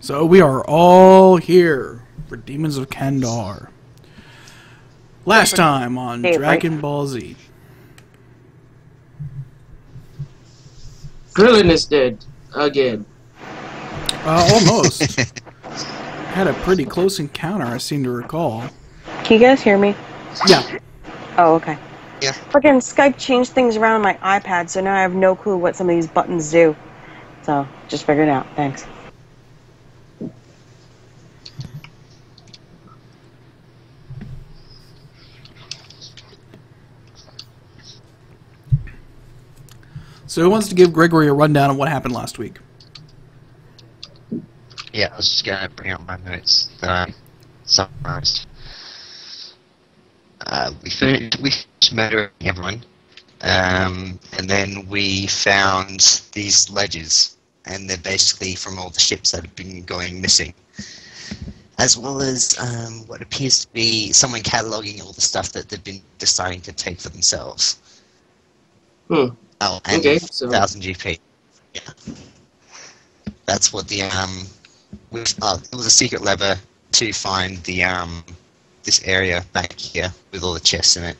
So we are all here for Demons of Khandar. Last time on Dragon Ball Z. Krillin is dead again. Almost. Had a pretty close encounter, I seem to recall. Can you guys hear me? Yeah. Oh, okay. Yeah. Freaking Skype changed things around on my iPad, so now I have no clue what some of these buttons do. So, just figured it out. Thanks. So who wants to give Gregory a rundown of what happened last week? Yeah, I was just going to bring up my notes that I summarized. We finished murdering everyone, and then we found these ledges, and they're basically from all the ships that have been going missing, as well as what appears to be someone cataloguing all the stuff that they've been deciding to take for themselves. Hmm. Oh, and Okay, so 1,000 GP. Yeah. That's what the it was a secret lever to find the this area back here with all the chests in it.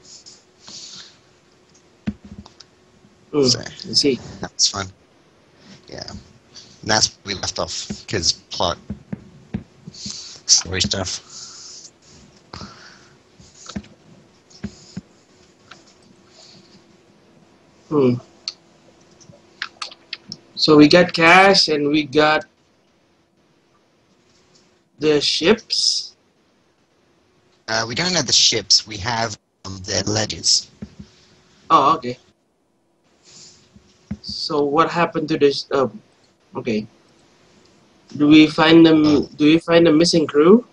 So, I see. that's fun. Yeah. And that's where we left off, because plot, story stuff. So we got cash and we got the ships. We don't have the ships, we have the ledges. Oh, okay. So what happened to this? Okay. Do we find them? Do we find the missing crew?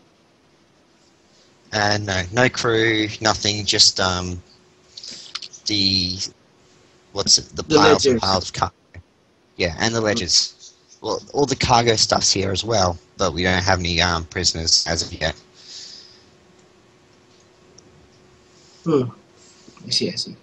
No crew, nothing. Just the piles and piles of cargo. Yeah, and the ledges. Well, all the cargo stuff's here as well, but we don't have any prisoners as of yet. I see. I see.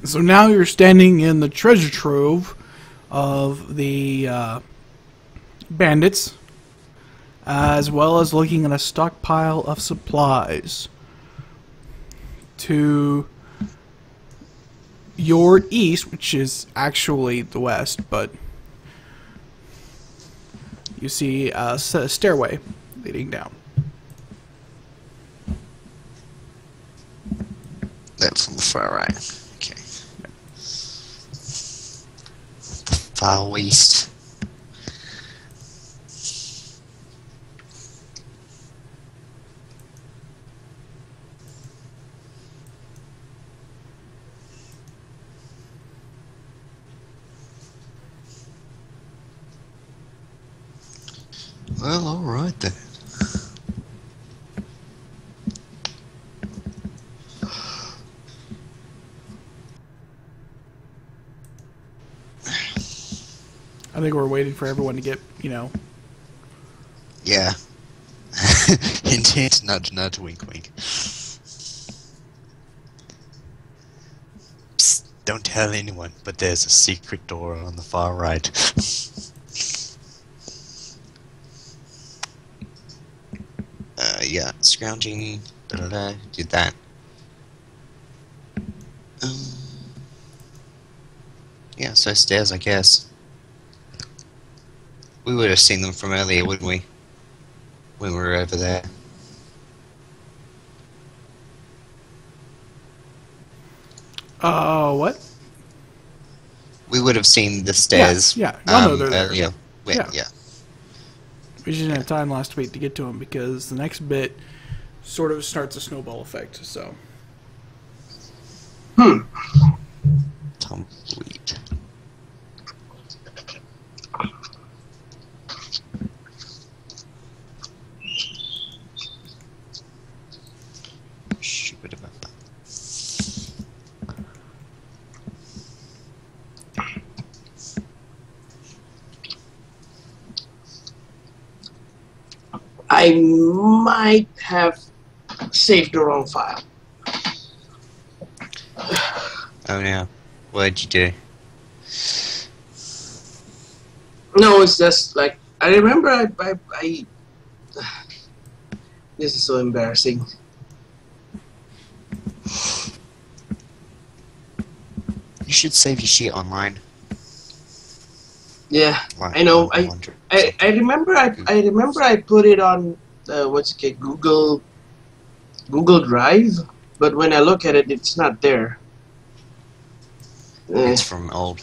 So now you're standing in the treasure trove of the bandits, as well as looking at a stockpile of supplies. To your east, which is actually the west, but you see a stairway leading down. That's on the far right. Okay. Far west. Well, alright then. I think we're waiting for everyone to get, Yeah. Hint, hint, nudge, nudge, wink, wink. Psst, don't tell anyone, but there's a secret door on the far right. Yeah, scrounging, did that. Yeah, so stairs, I guess. We would have seen them from earlier, wouldn't we? When we were over there. What? We would have seen the stairs. Yeah. No, they're there. Earlier. Yeah. We just didn't have time last week to get to them because the next bit sort of starts a snowball effect, so. Tumbleweed. Stupid about that. I might have saved the wrong file. Oh no. What'd you do? No, it's just like I remember. I This is so embarrassing. You should save your shit online. Yeah, Like, I know. wonder- I remember. I remember. I put it on what's it called, Google Drive, but when I look at it, it's not there. It's from old.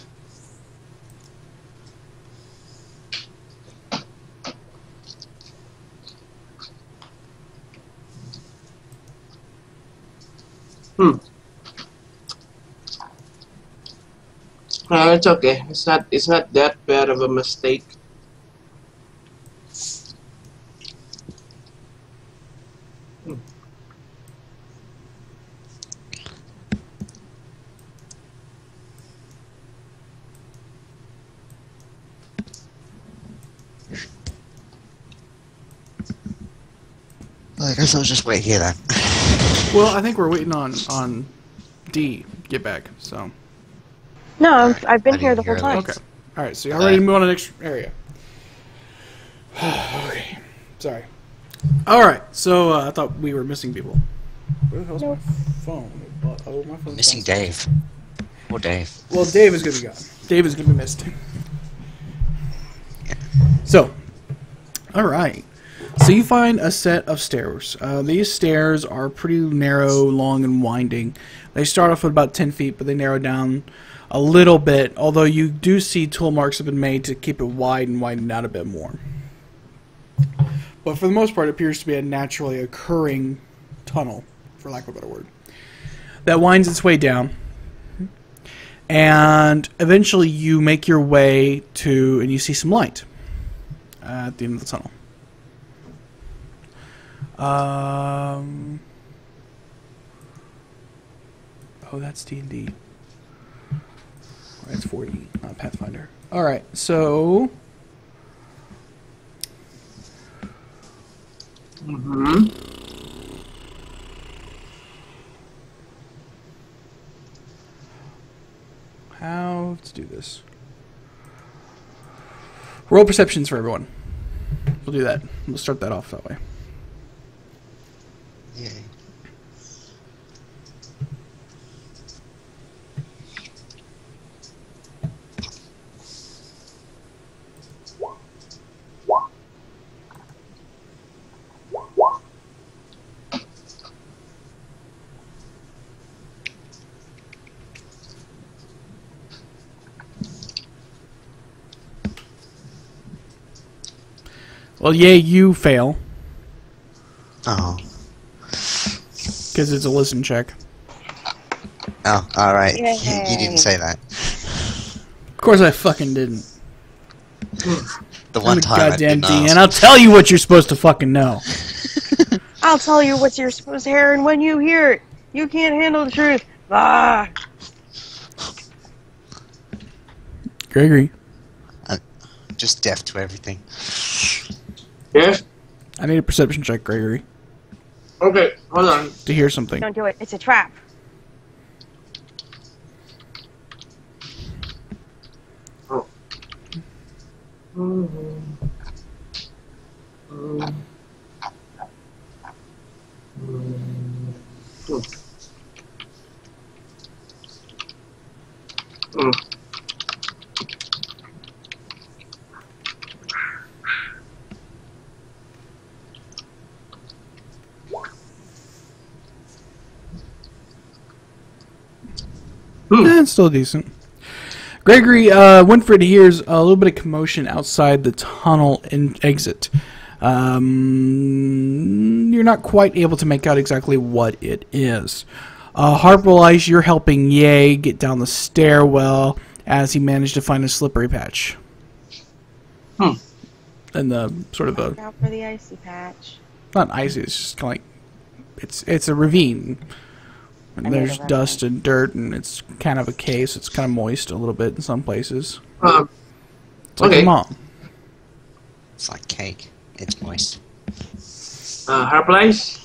No, it's okay. It's not. It's not that bad of a mistake. I guess I'll just wait here then. Well, I think we're waiting on D get back. So No, I've been I here the didn't whole hear time. okay, all right. So y'all ready to move on to the next area? Okay, sorry. All right. So I thought we were missing people. Where the hell's my phone? Oh, my phone's Missing downstairs. Dave. Poor Dave. Well, Dave is gonna be gone. Dave is gonna be missed. So, all right. So you find a set of stairs. These stairs are pretty narrow, long, and winding. They start off with about 10 feet, but they narrow down a little bit, although you do see tool marks have been made to keep it wide and widen out a bit more. But for the most part, it appears to be a naturally occurring tunnel, for lack of a better word, that winds its way down. And eventually you make your way to, and you see some light at the end of the tunnel. Oh, that's D&D. That's 4E, not Pathfinder. All right, so let's do this. Roll perceptions for everyone. We'll do that. We'll start that off that way. Yay. Well, yay, you fail. Oh. Because it's a listen check. Oh, alright. You Yay. didn't say that. Of course I fucking didn't. The one I'm a time I goddamn didn't D, ask. and I'll tell you what you're supposed to fucking know. I'll tell you what you're supposed to hear, and when you hear it, you can't handle the truth. Ah. Gregory, Just deaf to everything. Yes. I need a perception check, Gregory, Okay. Hold on. to hear something. Don't do it. It's a trap. It's still decent. Gregory, Winfred hears a little bit of commotion outside the tunnel exit. You're not quite able to make out exactly what it is. Harpwise, you're helping Ye get down the stairwell as he managed to find a slippery patch. And the sort of Look out for the icy patch. not icy, it's just kind of like it's a ravine. And I know there's the dust and dirt, and it's kind of a cave, so it's kind of moist a little bit in some places. Um, It's like okay. your mom. It's like cake. It's moist. Harplies,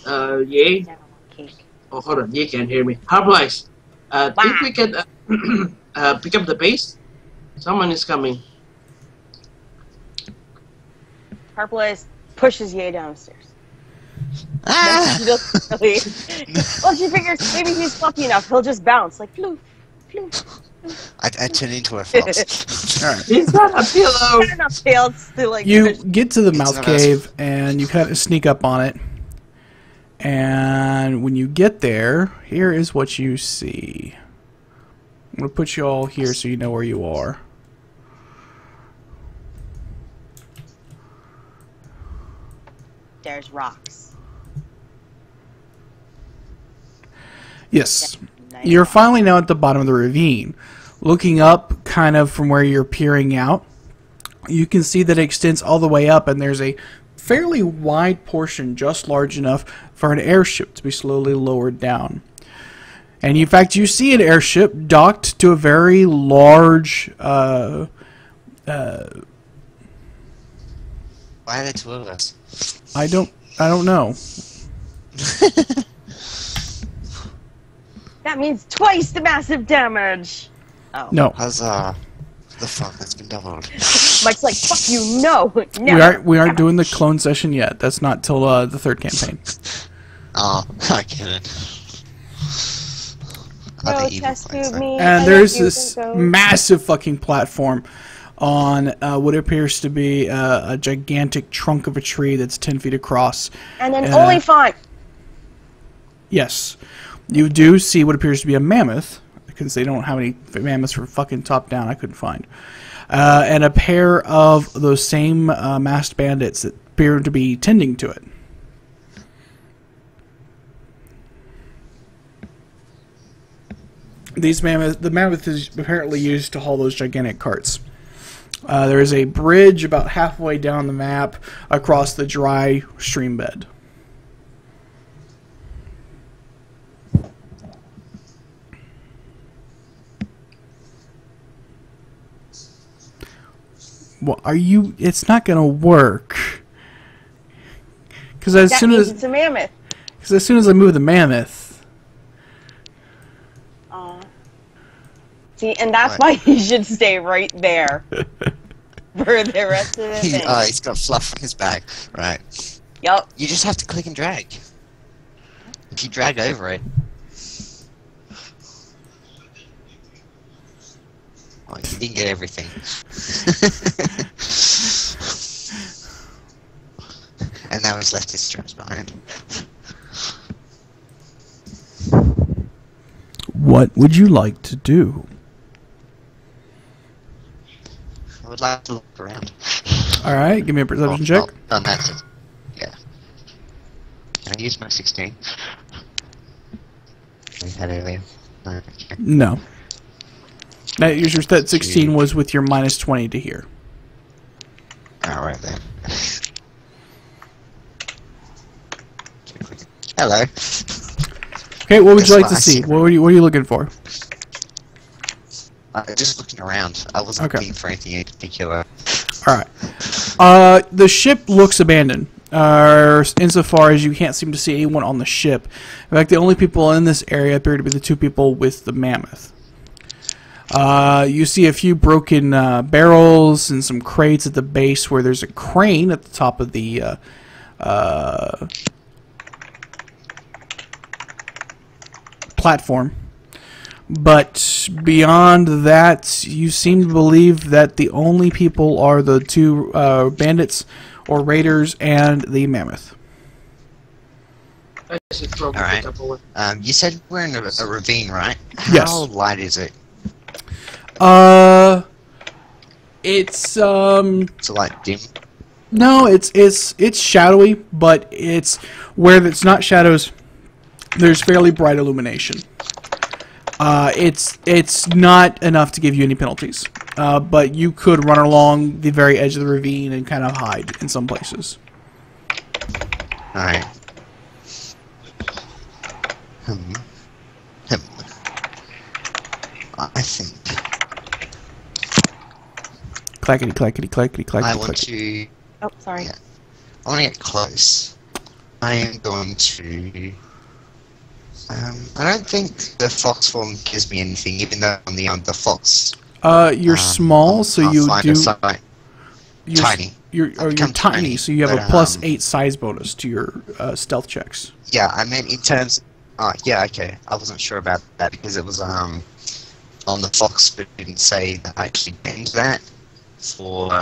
Yay. No, cake. Oh, hold on, Yay can't hear me. Harplies, think we can pick up the pace? Someone is coming. Harplace pushes Ye downstairs. Ah! Really. Well, she figures maybe he's lucky enough. He'll just bounce like floof, floof. I turn into a frost. All right. He's not a pillow. Enough tails to like. You push. get to the It's mouth not cave and you kind of sneak up on it. And when you get there, here is what you see. I'm going to put you all here so you know where you are. There's rocks. Yes. Nice. You're finally now at the bottom of the ravine. Looking up kind of from where you're peering out, you can see that it extends all the way up and there's a fairly wide portion just large enough for an airship to be slowly lowered down. And in fact, you see an airship docked to a very large Why are there two of us? I don't know. That means twice the massive damage. Oh. No. Huzzah. The fuck, that's been doubled. Mike's like, fuck you, no. Never. We aren't doing the clone session yet. That's not till the third campaign. Oh, I get it. No, Other evil test clones, tube though. me. And I there's love you, this Pinko. massive fucking platform on what appears to be a gigantic trunk of a tree that's 10 feet across. And an olifant. Yes. You do see what appears to be a mammoth, because they don't have any mammoths for fucking top down, I couldn't find. And a pair of those same masked bandits that appear to be tending to it. The mammoth is apparently used to haul those gigantic carts. There is a bridge about halfway down the map across the dry stream bed. Well, it's not gonna work. Because as soon as it's a mammoth. I move the mammoth. See, and that's why he should stay right there for the rest of the thing. He's got fluff on his back. Right. Yup. You just have to click and drag. If you drag over it. Oh, you didn't get everything. And now he's left his straps behind. What would you like to do? I would like to look around. Alright, give me a perception check. Oh, that's it. Yeah. Can I use my 16? We had earlier. No, okay. No. Your stat 16 was with your minus 20 to here. Alright then. Hello. Okay, what would you That's like to what I see? see. What are you looking for? Just looking around. I wasn't Okay. looking for anything in particular. Alright. The ship looks abandoned. Insofar as you can't seem to see anyone on the ship. In fact, the only people in this area appear to be the two people with the mammoth. You see a few broken barrels and some crates at the base where there's a crane at the top of the platform. But beyond that, you seem to believe that the only people are the two bandits or raiders and the mammoth. I should probably Alright. pick up a one. You said we're in a ravine, right? Yes. How light is it? It's It's like dim. no, it's shadowy, but it's where it's not shadows. There's fairly bright illumination. It's not enough to give you any penalties, but you could run along the very edge of the ravine and kind of hide in some places. Alright. I think Clackety clackety clackety clackety. I want clackety. to. Oh, sorry. Yeah. I want to get close. I am going to... I don't think the fox form gives me anything, even though on the fox... You're small, so you find do... a site. Tiny. You're tiny, so you have a +8 size bonus to your stealth checks. Yeah, I meant in terms... Oh, yeah, okay. I wasn't sure about that because it was on the fox, but it didn't say that I actually gained that for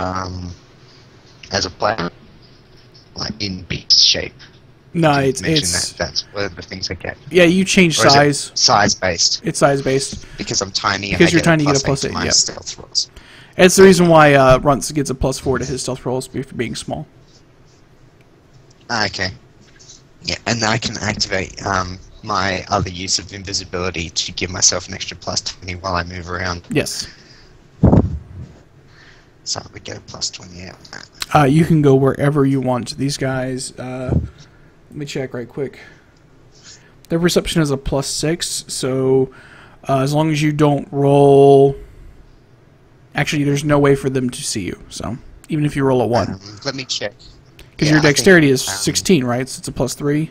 as a player, like in beast shape. No, That's one of the things I get. Yeah, you change Or is it size. size based. It's size based. Because I'm tiny. Because you're tiny, you get a +8. Yeah. Stealth rolls. It's the reason why Runts gets a +4 to his stealth rolls for being small. Okay. Yeah, and then I can activate my other use of invisibility to give myself an extra +20 while I move around. Yes. So I would get a +20 out on that. You can go wherever you want. These guys, let me check right quick. Their perception is a +6, so as long as you don't roll... Actually, there's no way for them to see you, so even if you roll a 1. Let me check. Because your dexterity is 16, right? So it's a +3?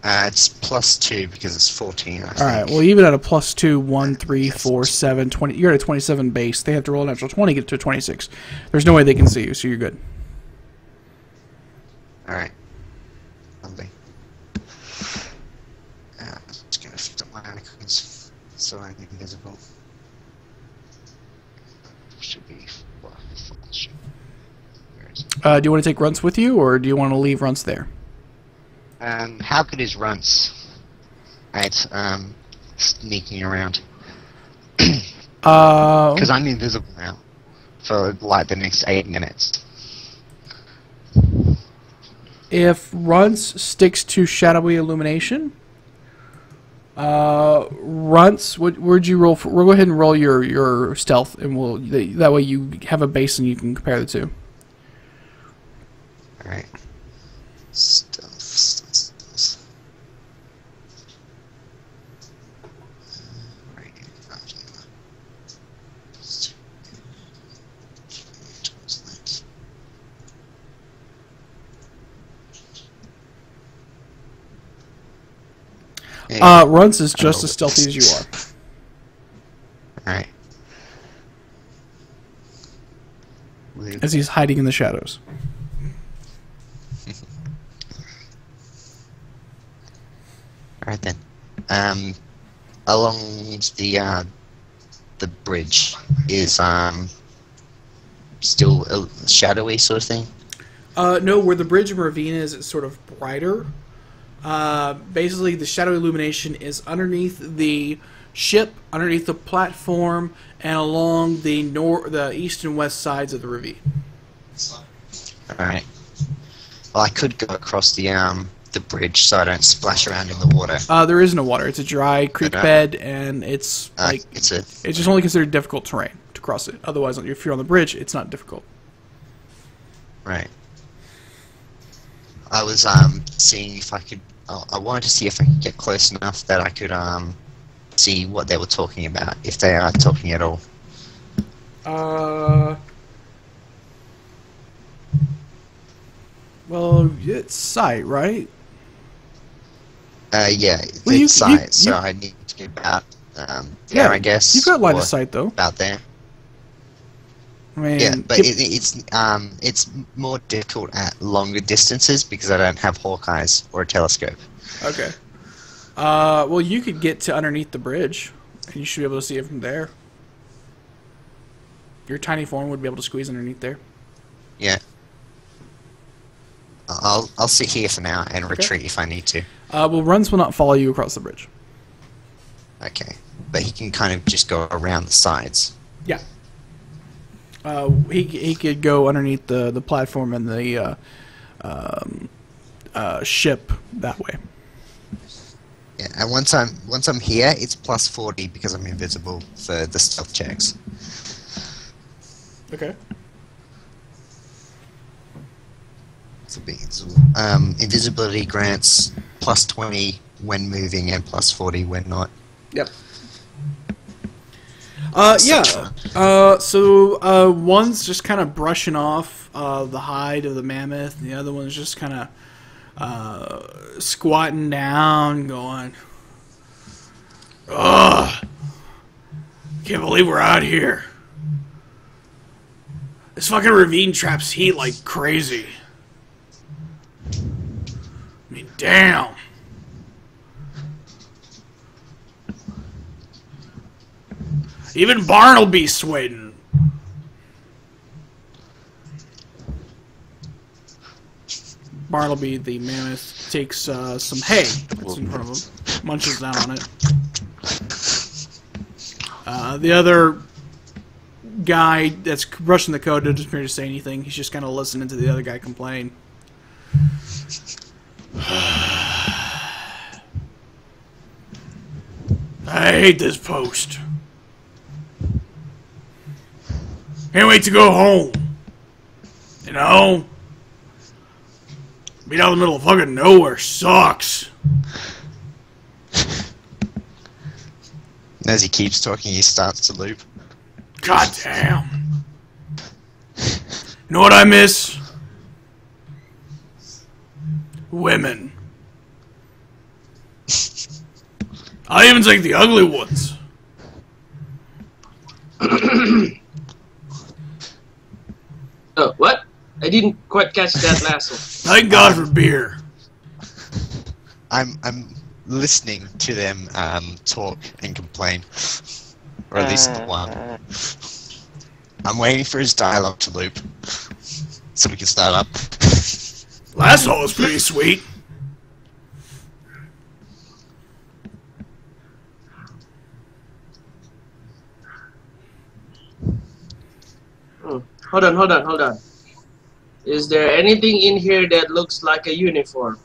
It's +2 because it's 14, I think. Alright, well even at a +2, 1, 3, 4, 7, 20... You're at a 27 base. They have to roll a natural 20 to get to a 26. There's no way they can see you, so you're good. Alright. Lovely. Just gonna fit up my icons so I'm invisible. Should be... Where is it? Do you want to take Runts with you, or do you want to leave Runts there? How good is Runts at sneaking around? Because I'm invisible now for like the next 8 minutes. If Runts sticks to shadowy illumination, Runts, where'd you roll for? We'll go ahead and roll your stealth, and that way you have a base and you can compare the two. All right. Stealth. Runts is just as stealthy as you are. Alright. As he's hiding in the shadows. Alright then. Along the bridge is still a shadowy sort of thing? No, where the bridge and ravine is, it's sort of brighter. Basically, the shadow illumination is underneath the ship, underneath the platform, and along the east and west sides of the ravine. Alright. Well, I could go across the bridge so I don't splash around in the water. There is no water. It's a dry creek bed, and it's like it's just only considered difficult terrain to cross it. Otherwise, if you're on the bridge, it's not difficult. Right. I was seeing if I could. I wanted to see if I could get close enough that I could see what they were talking about, if they are talking at all. Well, it's sight, right? Yeah, it's sight, so I need to get about there, I guess. You've got line of sight, though. About there. I mean, yeah, but it's more difficult at longer distances because I don't have Hawkeyes or a telescope. Okay. Well, you could get to underneath the bridge, and you should be able to see it from there. Your tiny form would be able to squeeze underneath there. Yeah. I'll sit here for now and retreat if I need to. Well, Runs will not follow you across the bridge. Okay, but he can kind of just go around the sides. Yeah. He could go underneath the platform and the ship that way. Yeah, and once I'm here, it's +40 because I'm invisible for the stealth checks. Okay. Invisibility grants +20 when moving and +40 when not. Yep. Yeah. One's just kind of brushing off the hide of the mammoth, and the other one's just kind of squatting down, going, "Ugh, can't believe we're out here. This fucking ravine traps heat like crazy. I mean, damn." Even Barnaby's sweating. Barnaby, the mammoth, takes some hay that's in front of him, munches down on it. The other guy that's brushing the code doesn't appear to say anything. He's just kind of listening to the other guy complain. I hate this post. Can't wait to go home. You know? Being out in the middle of fucking nowhere sucks. As he keeps talking, he starts to loop. God damn. Know what I miss? Women. I even take the ugly ones. Oh, what? I didn't quite catch that last one. Thank God for beer. I'm listening to them talk and complain, or at least one. I'm waiting for his dialogue to loop, so we can start up. Last one was pretty sweet. Hold on. Is there anything in here that looks like a uniform?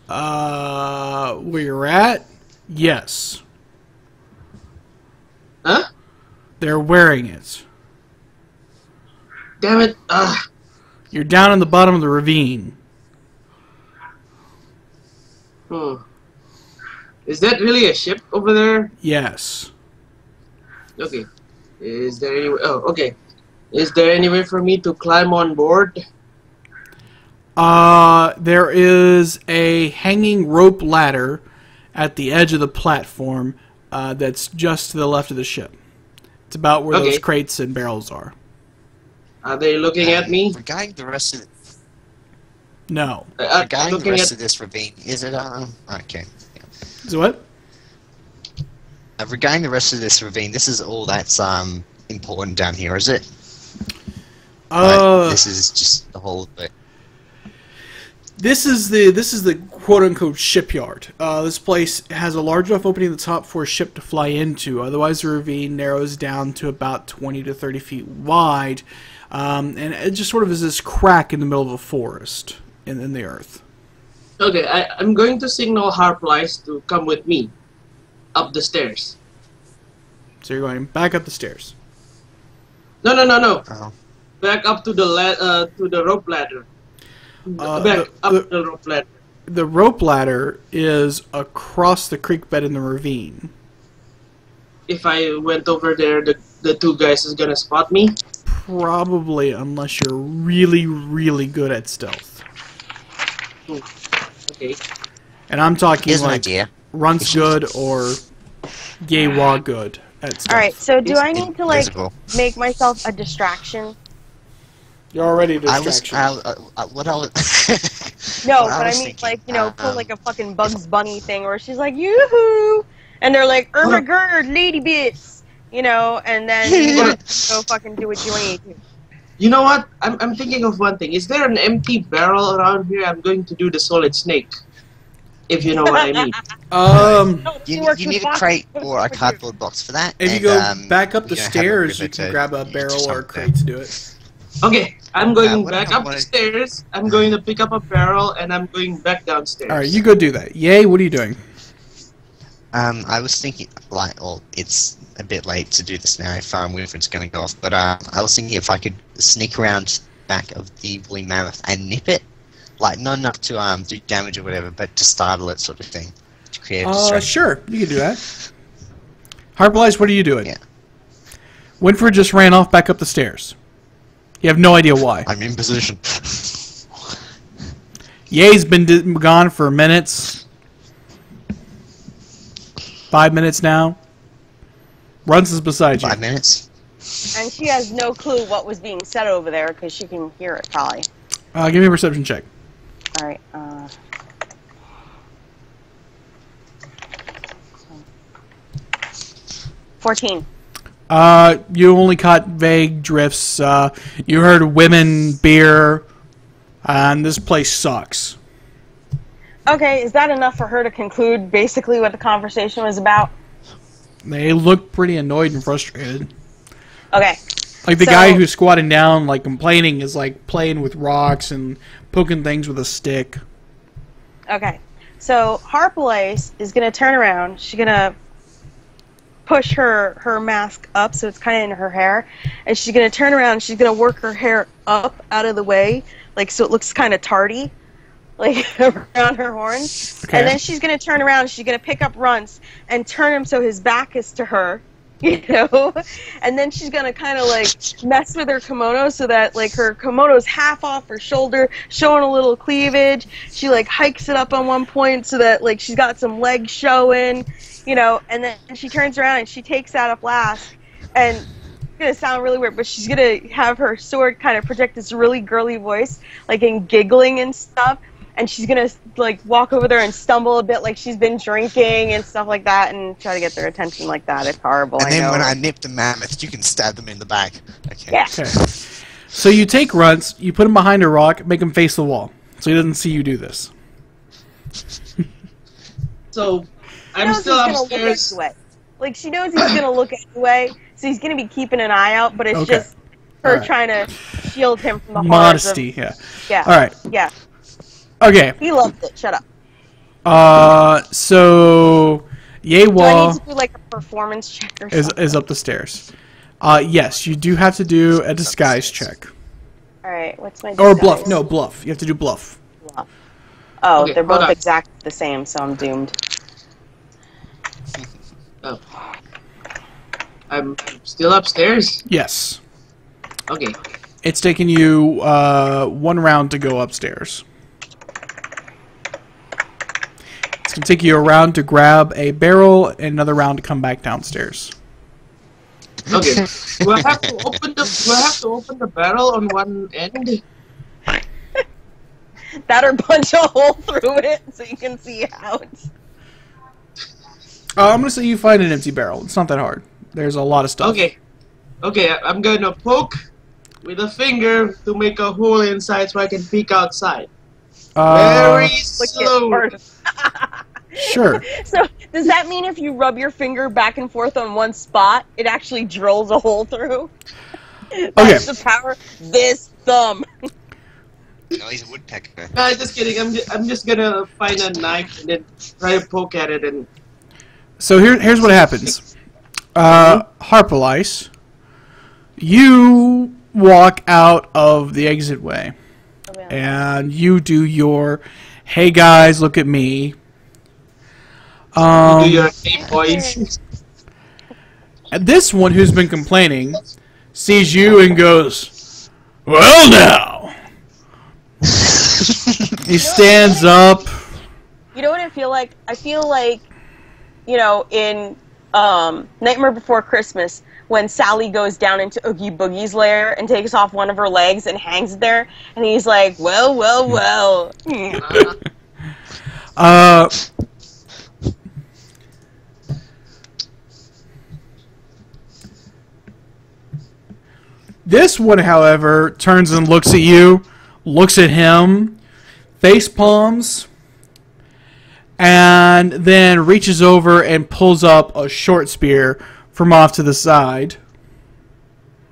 Where you're at? Yes. Huh? They're wearing it. Damn it. You're down in the bottom of the ravine. Is that really a ship over there? Yes. Okay. Is there any... Oh, okay. Is there any way for me to climb on board? There is a hanging rope ladder at the edge of the platform that's just to the left of the ship. It's about where those crates and barrels are. Are they looking at me? Regarding the rest of No. regarding the rest of this ravine, is it okay? Yeah. So what? Regarding the rest of this ravine, this is all that's important down here, is it? This is just the whole bit. This is the quote-unquote shipyard. This place has a large enough opening at the top for a ship to fly into. Otherwise, the ravine narrows down to about 20 to 30 feet wide, and it just sort of is this crack in the middle of a forest in the earth. Okay, I'm going to signal Harplice to come with me up the stairs. So you're going back up the stairs. No. Oh. Back up to the rope ladder. Back up the rope ladder. The rope ladder is across the creek bed in the ravine. If I went over there, the two guys is gonna spot me? Probably, unless you're really, really good at stealth. Okay. And I'm talking Here's an like idea. Runt's good or Gaywa good at stealth. Alright, so do I need to, like, Invisible. make myself a distraction? You're already a I was, distraction. what I was... No, what but I was mean, thinking, like, you know, pull like a fucking Bugs Bunny thing where she's like, yoo-hoo! And they're like, Irma Gerd, lady bits! You know, and then you go fucking do what you need to. You know what? I'm thinking of one thing. Is there an empty barrel around here? I'm going to do the solid snake. If you know what I mean. You need a crate or a cardboard box for that. If you and, go back up the you have a stairs, you river can to grab a use barrel or a something. crate to do it. Okay, I'm going what back I up the wanted- stairs. I'm going to pick up a barrel and I'm going back downstairs. Alright, you go do that. Yay, what are you doing? I was thinking, like, well, it's a bit late to do this now if Wilfred's going to go off, but I was thinking if I could sneak around back of the woolly mammoth and nip it, like, not enough to do damage or whatever, but to startle it sort of thing, to create a distraction. Sure, you can do that. Harpalize, what are you doing? Yeah. Winfred just ran off back up the stairs. You have no idea why. I'm in position. Ye's been gone for minutes. 5 minutes now. Runs is beside you. 5 minutes. And she has no clue what was being said over there because she can hear it probably. Give me a perception check. Alright, 14. You only caught vague drifts. You heard women, beer, and this place sucks. Okay, is that enough for her to conclude basically what the conversation was about? They look pretty annoyed and frustrated. Okay. Like the guy who's squatting down, like complaining, is like playing with rocks and poking things with a stick. Okay. So Harpalace is gonna turn around. She's gonna push her mask up so it's kind of in her hair, and she's gonna turn around. And she's gonna work her hair up out of the way, like so it looks kind of tardy, like around her horns. Okay. And then she's gonna turn around. She's gonna pick up Runts and turn him so his back is to her. You know, and then she's gonna kind of like mess with her kimono so that like her kimono's half off her shoulder, showing a little cleavage. She like hikes it up on one point so that like she's got some legs showing, you know. And then she turns around and she takes out a flask, and it's gonna sound really weird, but she's gonna have her sword kind of project this really girly voice, like in giggling and stuff. And she's gonna like walk over there and stumble a bit like she's been drinking and stuff like that, and try to get their attention like that. It's horrible. And then I know. when I nip the mammoth, you can stab them in the back. Okay. Yeah. Okay. So you take Runts, you put him behind a rock, make him face the wall, so he doesn't see you do this. So She I'm knows still he's gonna look upstairs. anyway. Like she knows he's gonna look anyway, so he's gonna be keeping an eye out. But it's Okay. just her Alright. trying to shield him from the horrors Modesty, yeah. Yeah. All right. Yeah. Okay. He loved it. Shut up. So Do I Yewa need to do like a performance check or something? is up the stairs. Yes, you do have to do a disguise check. All right. What's my Or disguise? bluff. No, bluff. You have to do bluff. Bluff. Oh, Okay, they're hold both on. exactly the same, so I'm doomed. Oh. I'm still upstairs. Yes. Okay. It's taken you 1 round to go upstairs. It's going to take you a round to grab a barrel and another round to come back downstairs. Okay. Do I have to open the barrel on one end? That or punch a hole through it so you can see out. I'm going to say you find an empty barrel. It's not that hard. There's a lot of stuff. Okay. Okay, I'm gonna poke with a finger to make a hole inside so I can peek outside. Very Look slow. at Sure. So, does that mean if you rub your finger back and forth on one spot, it actually drills a hole through? That's the power. This thumb. No, he's a woodpecker. No, just kidding. I'm just gonna find a knife and then try to poke at it and. So here's what happens. Harpalice, you walk out of the exit way, and you do your, hey guys, look at me. Do your Game Boys. And this one who's been complaining sees you and goes, well now. He stands up. You know what I feel like? I feel like, you know, in Nightmare Before Christmas, when Sally goes down into Oogie Boogie's lair and takes off one of her legs and hangs it there, and he's like, well, well, well. This one, however, turns and looks at you, looks at him, face palms, and then reaches over and pulls up a short spear from off to the side.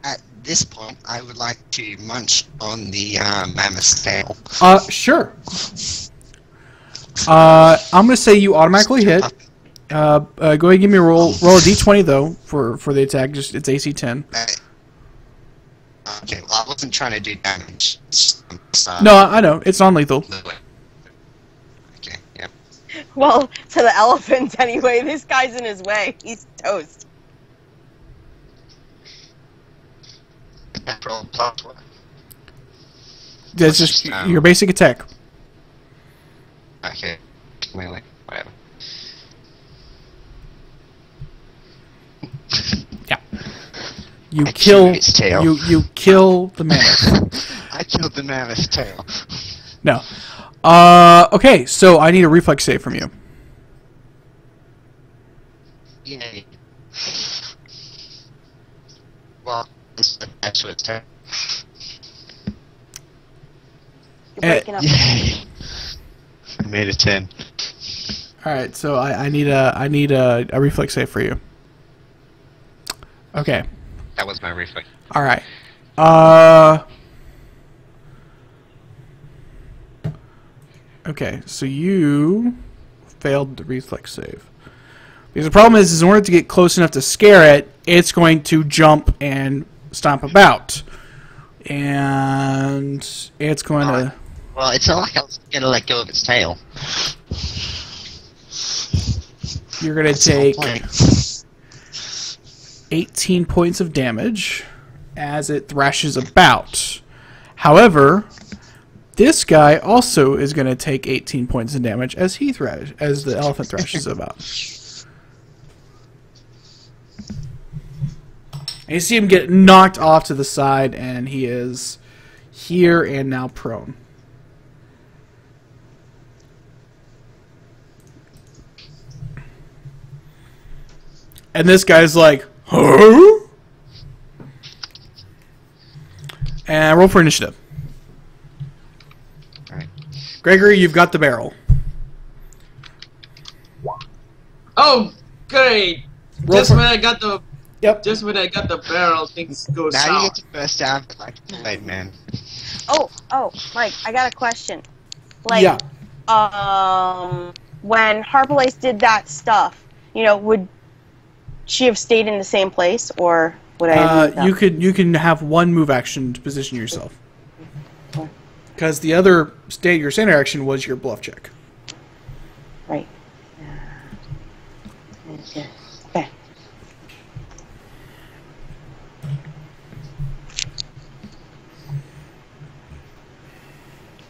At this point, I would like to munch on the mammoth's tail. Sure. I'm gonna say you automatically hit. Go ahead and give me a roll. Roll a d20 though for the attack. Just it's AC 10. Okay, well, I wasn't trying to do damage. No, I know it's non-lethal. Okay, yep. Well, to the elephant anyway. This guy's in his way. He's toast. Natural plus one. That's just your basic attack. Okay. Wait, whatever. Yeah. You I kill chewed its tail. you kill the mammoth. I killed the mammoth's tail. No. Okay, so I need a reflex save from you. Yay. Well, it's actually its turn. You're breaking up. Yay! I made a 10. All right, so I need a reflex save for you. Okay. That was my reflex. All right. Okay, so you failed the reflex save. Because the problem is in order to get close enough to scare it, it's going to jump and stomp about. And it's going to... Well, it's not like I was going to let go of its tail. You're going to take 18 points of damage as it thrashes about. However, this guy also is going to take 18 points of damage as the elephant thrashes about. And you see him get knocked off to the side, and he is here and now prone. And this guy's like, huh? And roll for initiative. Alright. Gregory, you've got the barrel. Oh, great! Roll Just for- when I got the Yep. barrel, things go Now you get south. to burst down like a Kool-Aid man. Oh, Mike, I got a question. Like, Yeah. when Harpalace did that stuff, would she have stayed in the same place, or would I have moved up? You can have one move action to position yourself. Because the other your standard action was your bluff check. Right. Okay.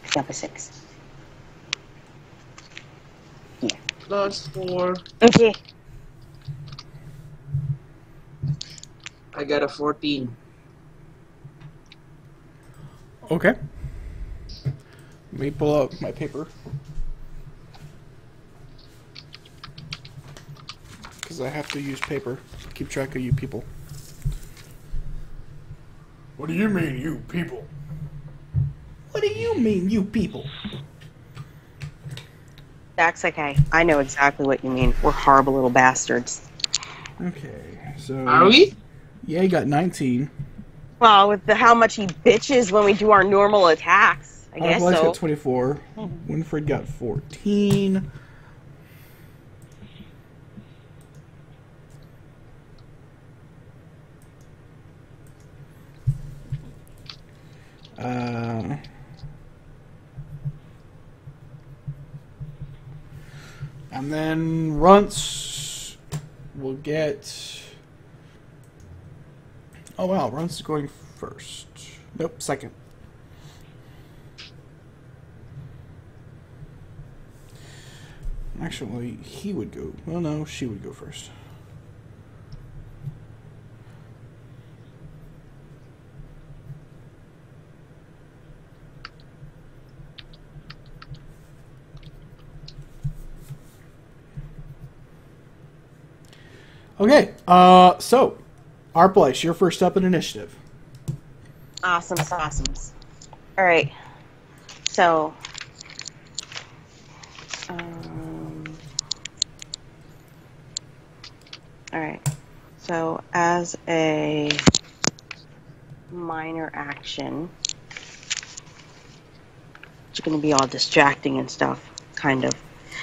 Pick up a 6. Yeah. +4. Okay. I got a 14. Okay. Let me pull out my paper. Because I have to use paper to keep track of you people. What do you mean, you people? What do you mean, you people? That's okay. I know exactly what you mean. We're horrible little bastards. Okay, so... Are we? Yeah, you got 19. Well, with how much he bitches when we do our normal attacks, I guess Arbalest so. got 24. Winfred got 14. And then Runts will get... Oh wow, Runts is going first. Nope, second. Actually, he would go... Well, no, she would go first. Okay, so, Arbalest, you're first up in initiative. Awesome saucems. Alright. So... Alright. So, as a minor action, she's going to be all distracting and stuff, kind of.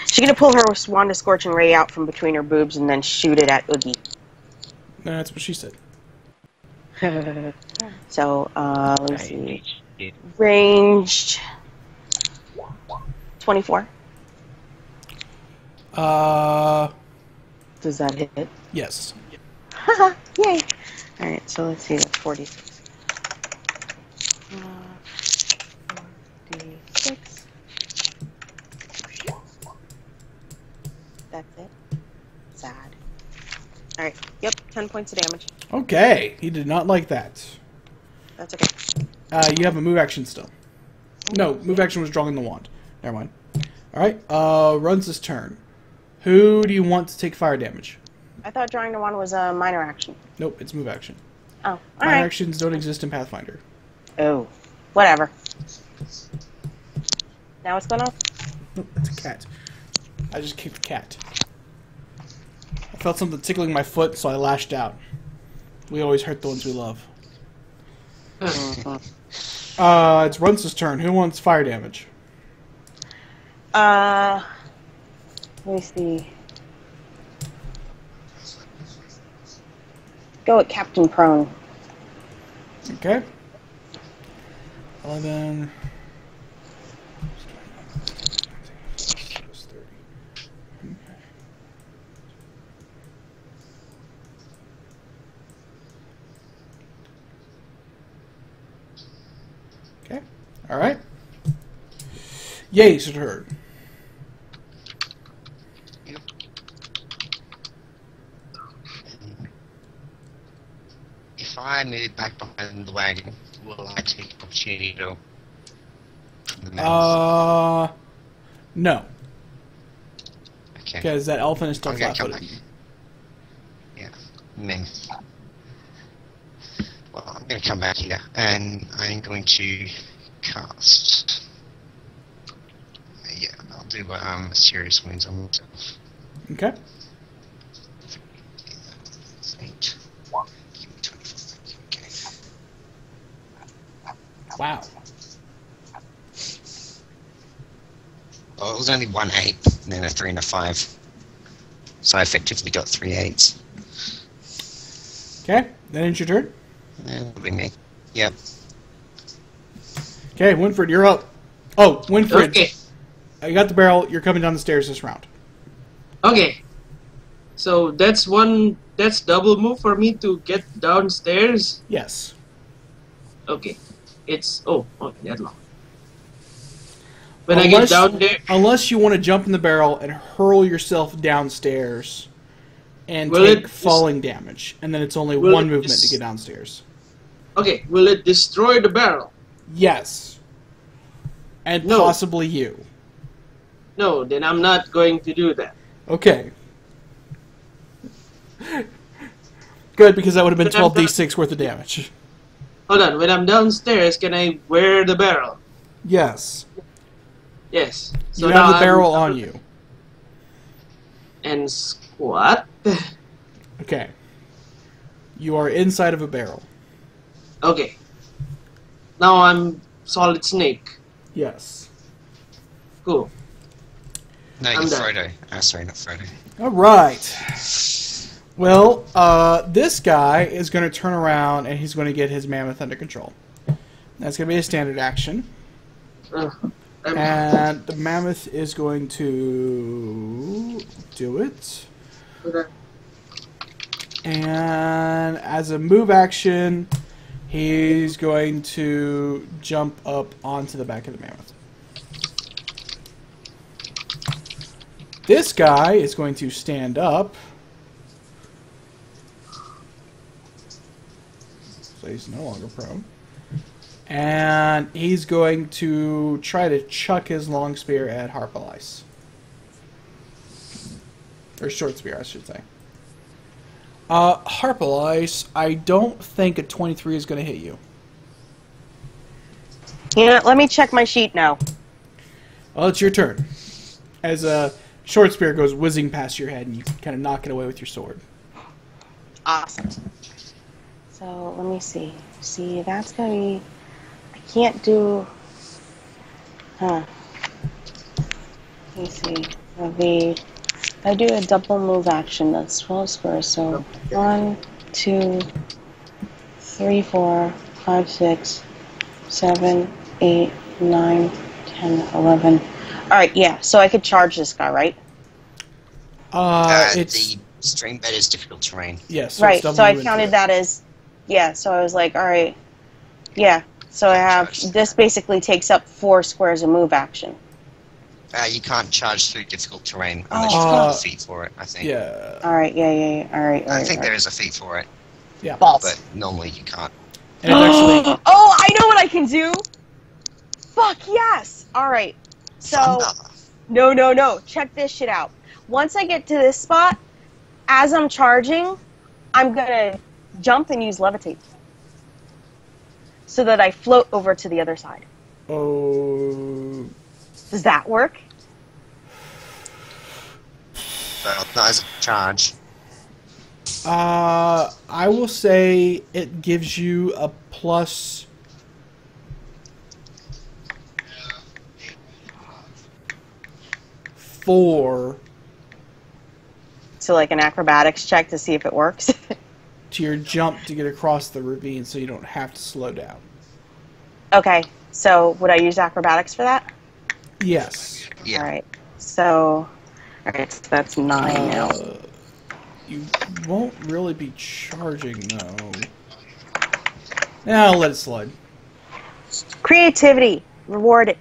She's going to pull her Wand of Scorching Ray out from between her boobs and then shoot it at Oogie. That's what she said. So, let me see. Ranged 24. Does that hit? Yes. Haha, yay! Alright, so let's see, that's 46. 6. That's it. Sad. Alright, yep, 10 points of damage. Okay, he did not like that. That's okay. You have a move action still. No, move action was drawing the wand. Never mind. Alright, runs his turn. Who do you want to take fire damage? I thought drawing the wand was a minor action. Nope, it's move action. Oh, Minor alright. actions don't exist in Pathfinder. Oh, whatever. Now what's going on? Nope, it's a cat. I just kicked a cat. I felt something tickling my foot, so I lashed out. We always hurt the ones we love. It's Runce's turn. Who wants fire damage? Let me see. Go with Captain Prone. Okay. 11. Okay. All right. Yay, it's your turn. Yep. If I move back behind the wagon, will I take the opportunity to... No. Okay. Because that elephant is still I'm gonna come back. flat-footed. Yeah. And then... Well, I'm going to come back here, and I'm going to cast... Yeah, I'll do serious wounds on myself. Okay. 8. Give me 24. Okay. Wow. Well, it was only 1 8, and then a 3 and a 5. So I effectively got 3 8s. Okay, then it's your turn. That'll be me. Yep. Okay, Winfred, you're up. Oh, Winfred. Okay. You got the barrel. You're coming down the stairs this round. Okay. So that's double move for me to get downstairs. Yes. Okay. It's that long. When I get down there, Unless you want to jump in the barrel and hurl yourself downstairs and Will take it falling damage. And then it's only will one it movement to dis- get downstairs. okay, will it destroy the barrel? Yes. And No. possibly you. No, then I'm not going to do that. Okay. Good, because that would have been But I'm 12d6 worth of damage. Hold on, when I'm downstairs, can I wear the barrel? Yes. Yes. You now have the I'm- barrel on you. And squat. Okay. You are inside of a barrel. Okay. Now I'm solid snake. Yes. Cool. No, I'm you're done. Frodo. Sorry, not Frodo. All right. Well, this guy is going to turn around and he's going to get his mammoth under control. That's going to be a standard action. And the mammoth is going to do it. And as a move action, he's going to jump up onto the back of the mammoth. This guy is going to stand up. So he's no longer prone. And he's going to try to chuck his long spear at Harpalice. Or short spear, I should say. Harpalice, I don't think a 23 is going to hit you. Yeah, let me check my sheet now. Well, it's your turn. As a short spear goes whizzing past your head and you kind of knock it away with your sword. Awesome. So, let me see. See, that's going to be... I can't do... Let me see. It'll be... If I do a double move action, that's 12 squares. So, 1, 2, 3, 4, 5, 6, 7, 8, 9, 10, 11. Alright, yeah. So I could charge this guy, right? It's... The stream bed is difficult terrain. Yes. Right, it's double so I movement counted through it. that as... Yeah, so I was like, alright. Yeah. So I have this basically takes up 4 squares of move action. You can't charge through difficult terrain unless you Oh. find a feat for it, I think. Yeah. All right, yeah. All right. I think there is a feat for it, Yeah. Balls. but normally you can't. And it's actually Oh, I know what I can do. Fuck yes. All right. So Thunder. no. Check this shit out. Once I get to this spot, as I'm charging, I'm gonna jump and use levitate, so that I float over to the other side. oh. Does that work? Well, not as a charge. I will say it gives you a plus 4 So like an acrobatics check to see if it works. to your jump to get across the ravine, so you don't have to slow down. Okay. So would I use acrobatics for that? Yes. Yeah. All right. So, all right. So that's 9 now. You won't really be charging though. Now I'll let it slide. Creativity rewarded.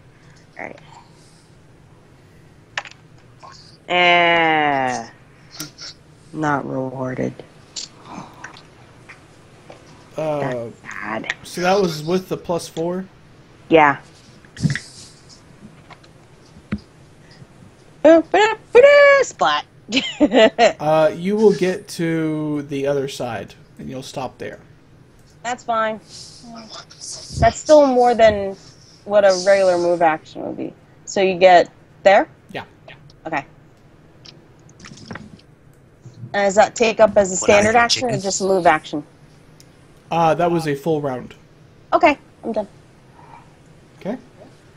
All right. Not rewarded. Bad. So that was with the plus 4. Yeah. Splat. You will get to the other side, and you'll stop there. That's fine. That's still more than what a regular move action would be. So you get there? Yeah. Okay. And does that take up as a standard action or just a move action? That was a full round. Okay, I'm done. Okay.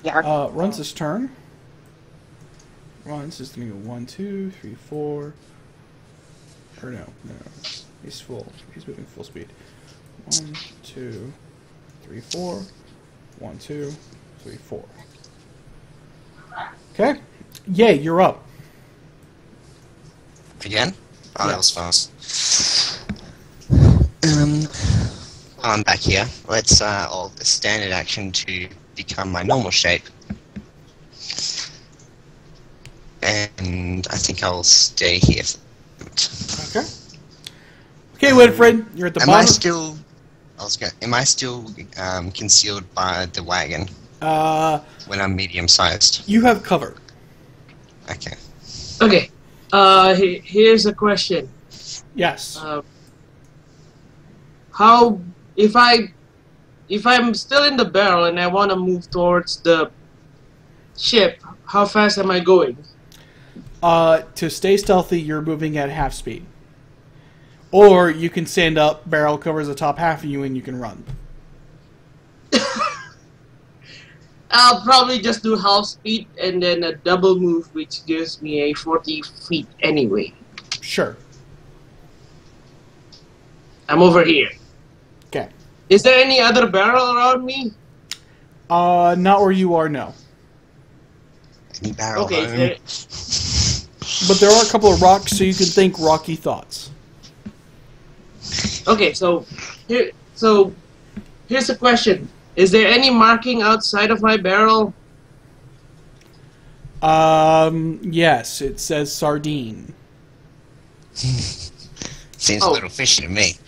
Yeah. Runs his turn. Runs is going to go 1, 2, 3, 4. Or no. He's full. He's moving full speed. 1, 2, 3, 4. 1, 2, 3, 4. Okay. Yay, you're up. Again? Oh, that was Yes. fast. I'm back here. Let's all the standard action to become my normal shape. And I think I'll stay here. Okay. Okay, Winfred, you're at the Am bottom. I still? Am I still concealed by the wagon when I'm medium-sized? You have cover. Okay. Okay. Here's a question. Yes. How if I'm still in the barrel and I want to move towards the ship, how fast am I going? To stay stealthy, you're moving at half speed. Or you can stand up, barrel covers the top half of you, and you can run. I'll probably just do half speed and then a double move, which gives me a 40 feet anyway. Sure. I'm over here. Okay. Is there any other barrel around me? Not where you are, no. Any barrel Okay, home? But there are a couple of rocks, so you can think rocky thoughts. Okay, so here's a question. Is there any marking outside of my barrel? Yes, it says sardine. Seems a little fishy to me.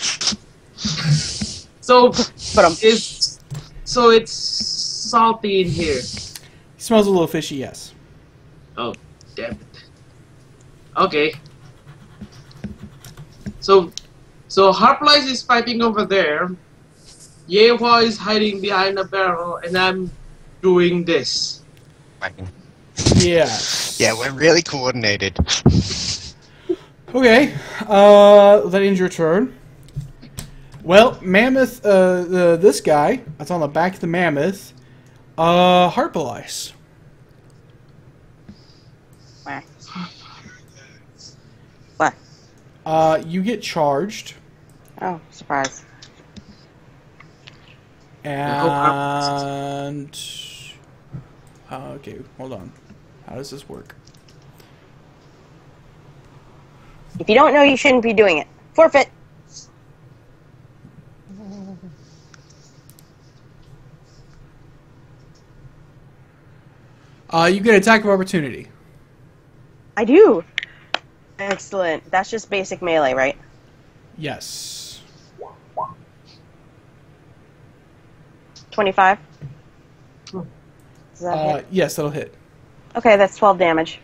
So But it's salty in here. It smells a little fishy, yes. Oh, damn it. Okay. So Harplies is fighting over there. Yehua is hiding behind a barrel, and I'm doing this. Wagon. Yes. Yeah, we're really coordinated. Okay, that ends your turn. Well, Mammoth, this guy, that's on the back of the Mammoth, Harpalice. What? You get charged, Oh, surprise. and... okay, hold on. How does this work? If you don't know, you shouldn't be doing it. Forfeit. You get attack of opportunity. I do. Excellent. That's just basic melee, right? Yes. 25? Does that hit? Yes, that'll hit. Okay, that's 12 damage.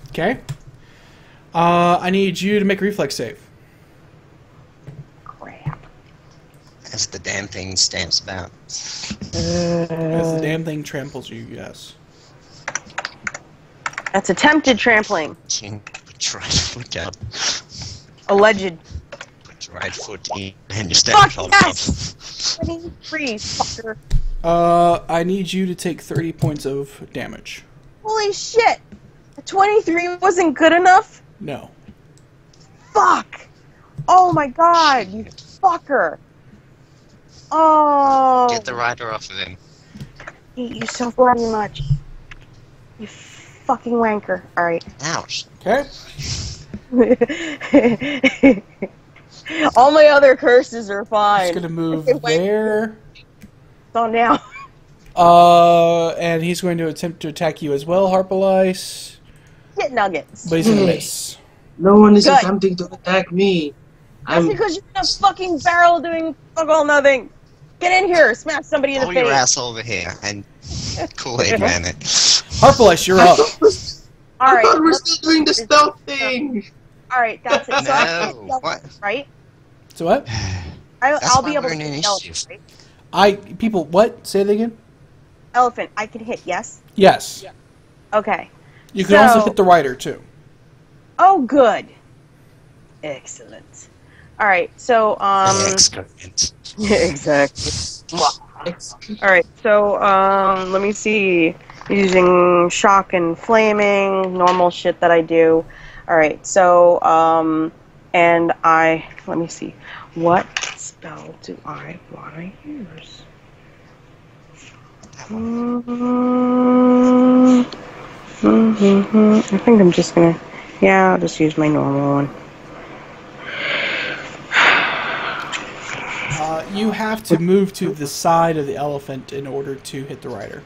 Okay. I need you to make a reflex save. Crap. As the damn thing stamps about. As the damn thing tramples you, yes. That's attempted trampling. Put your right foot out. Alleged. Put your right foot in and you stand Fuck on yes! 23, fucker. I need you to take 30 points of damage. Holy shit! 23 wasn't good enough? No. Fuck! Oh my god, you fucker! Oh, Get the rider off of him. I hate you so bloody much. You fucking wanker. Alright. Ouch. Okay. All my other curses are fine. He's gonna move Okay, wait. there. So now. And he's going to attempt to attack you as well, Harpalice. Get nuggets. But he's gonna miss. No one is Good. attempting to attack me. That's because you're in a fucking barrel doing fuck all nothing. Get in here, smash somebody in the Pull face. your ass over here and Kool-Aid man it. Harpalice, you're up. I Alright. thought we're still doing the stealth thing. Alright, that's it. So I No, can stealth, what? right? So what? I'll why be able we're to in hit elephant, initiative. right? People, what? Say that again? Elephant, I can hit, yes? Yes. Okay. You can also hit the rider, too. Oh, good. Excellent. Alright, so, Excellent. exactly. Alright, so, let me see. Using shock and flaming, normal shit that I do. Alright, so, and let me see. What spell do I want to use? I think I'm just gonna, yeah, I'll just use my normal one. You have to move to the side of the elephant in order to hit the rider.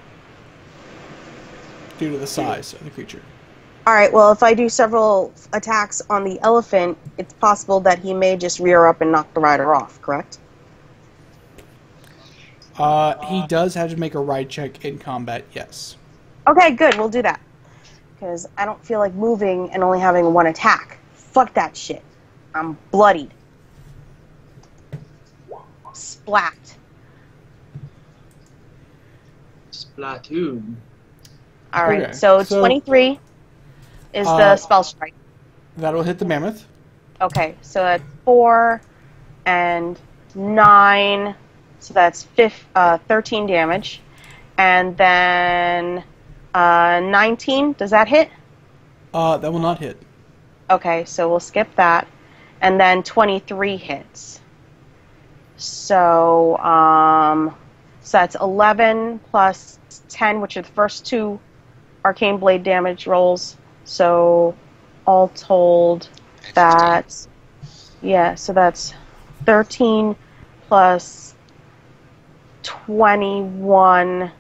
Due to the size of the creature. Alright, well, if I do several attacks on the elephant, it's possible that he may just rear up and knock the rider off, correct? He does have to make a ride check in combat, yes. Okay, good, we'll do that. Because I don't feel like moving and only having one attack. Fuck that shit. I'm bloodied. Splat. Splatoon. Alright, Okay, so so, 23 is the spell strike. That'll hit the mammoth. Okay, so that's 4 and 9, so that's 13 damage. And then 19, does that hit? That will not hit. Okay, so we'll skip that. And then 23 hits. So, so that's 11 plus 10, which are the first two Arcane Blade damage rolls. So, all told, that's, yeah, so that's 13 plus 21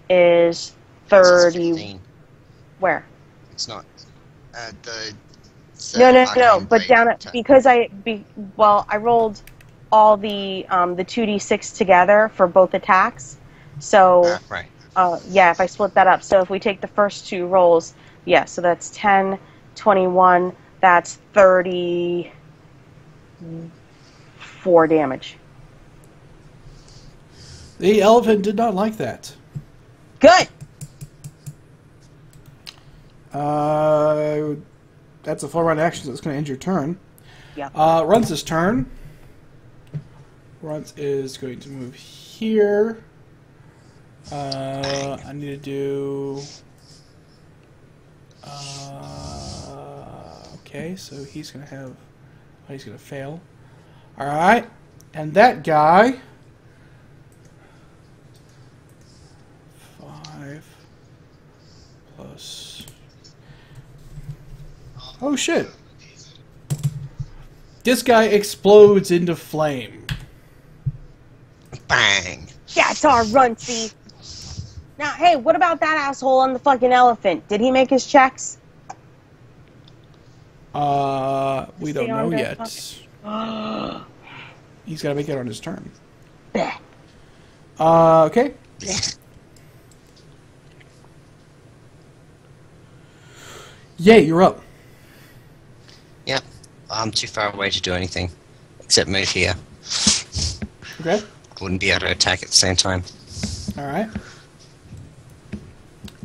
is 30. 15. Where? It's not. No, but down at, because I rolled all the 2d6 together for both attacks. So, right. yeah, if I split that up. So if we take the first two rolls, yeah, so that's 10, 21, that's 34 damage. The elephant did not like that. Good! That's a full round action, so it's going to end your turn. Yeah. Runt's turn. Runt is going to move here. I need to do... okay, so he's going to have... Oh, he's going to fail. Alright. And that guy... 5 plus... Oh shit. This guy explodes into flame. Bang! That's our Runcie. Now, hey, what about that asshole on the fucking elephant? Did he make his checks? We don't Stay on know deck, yet. He's got to make it on his turn. Okay. Yay, you're up. Yep. I'm too far away to do anything. Except move here. Okay. I wouldn't be able to attack at the same time. Alright.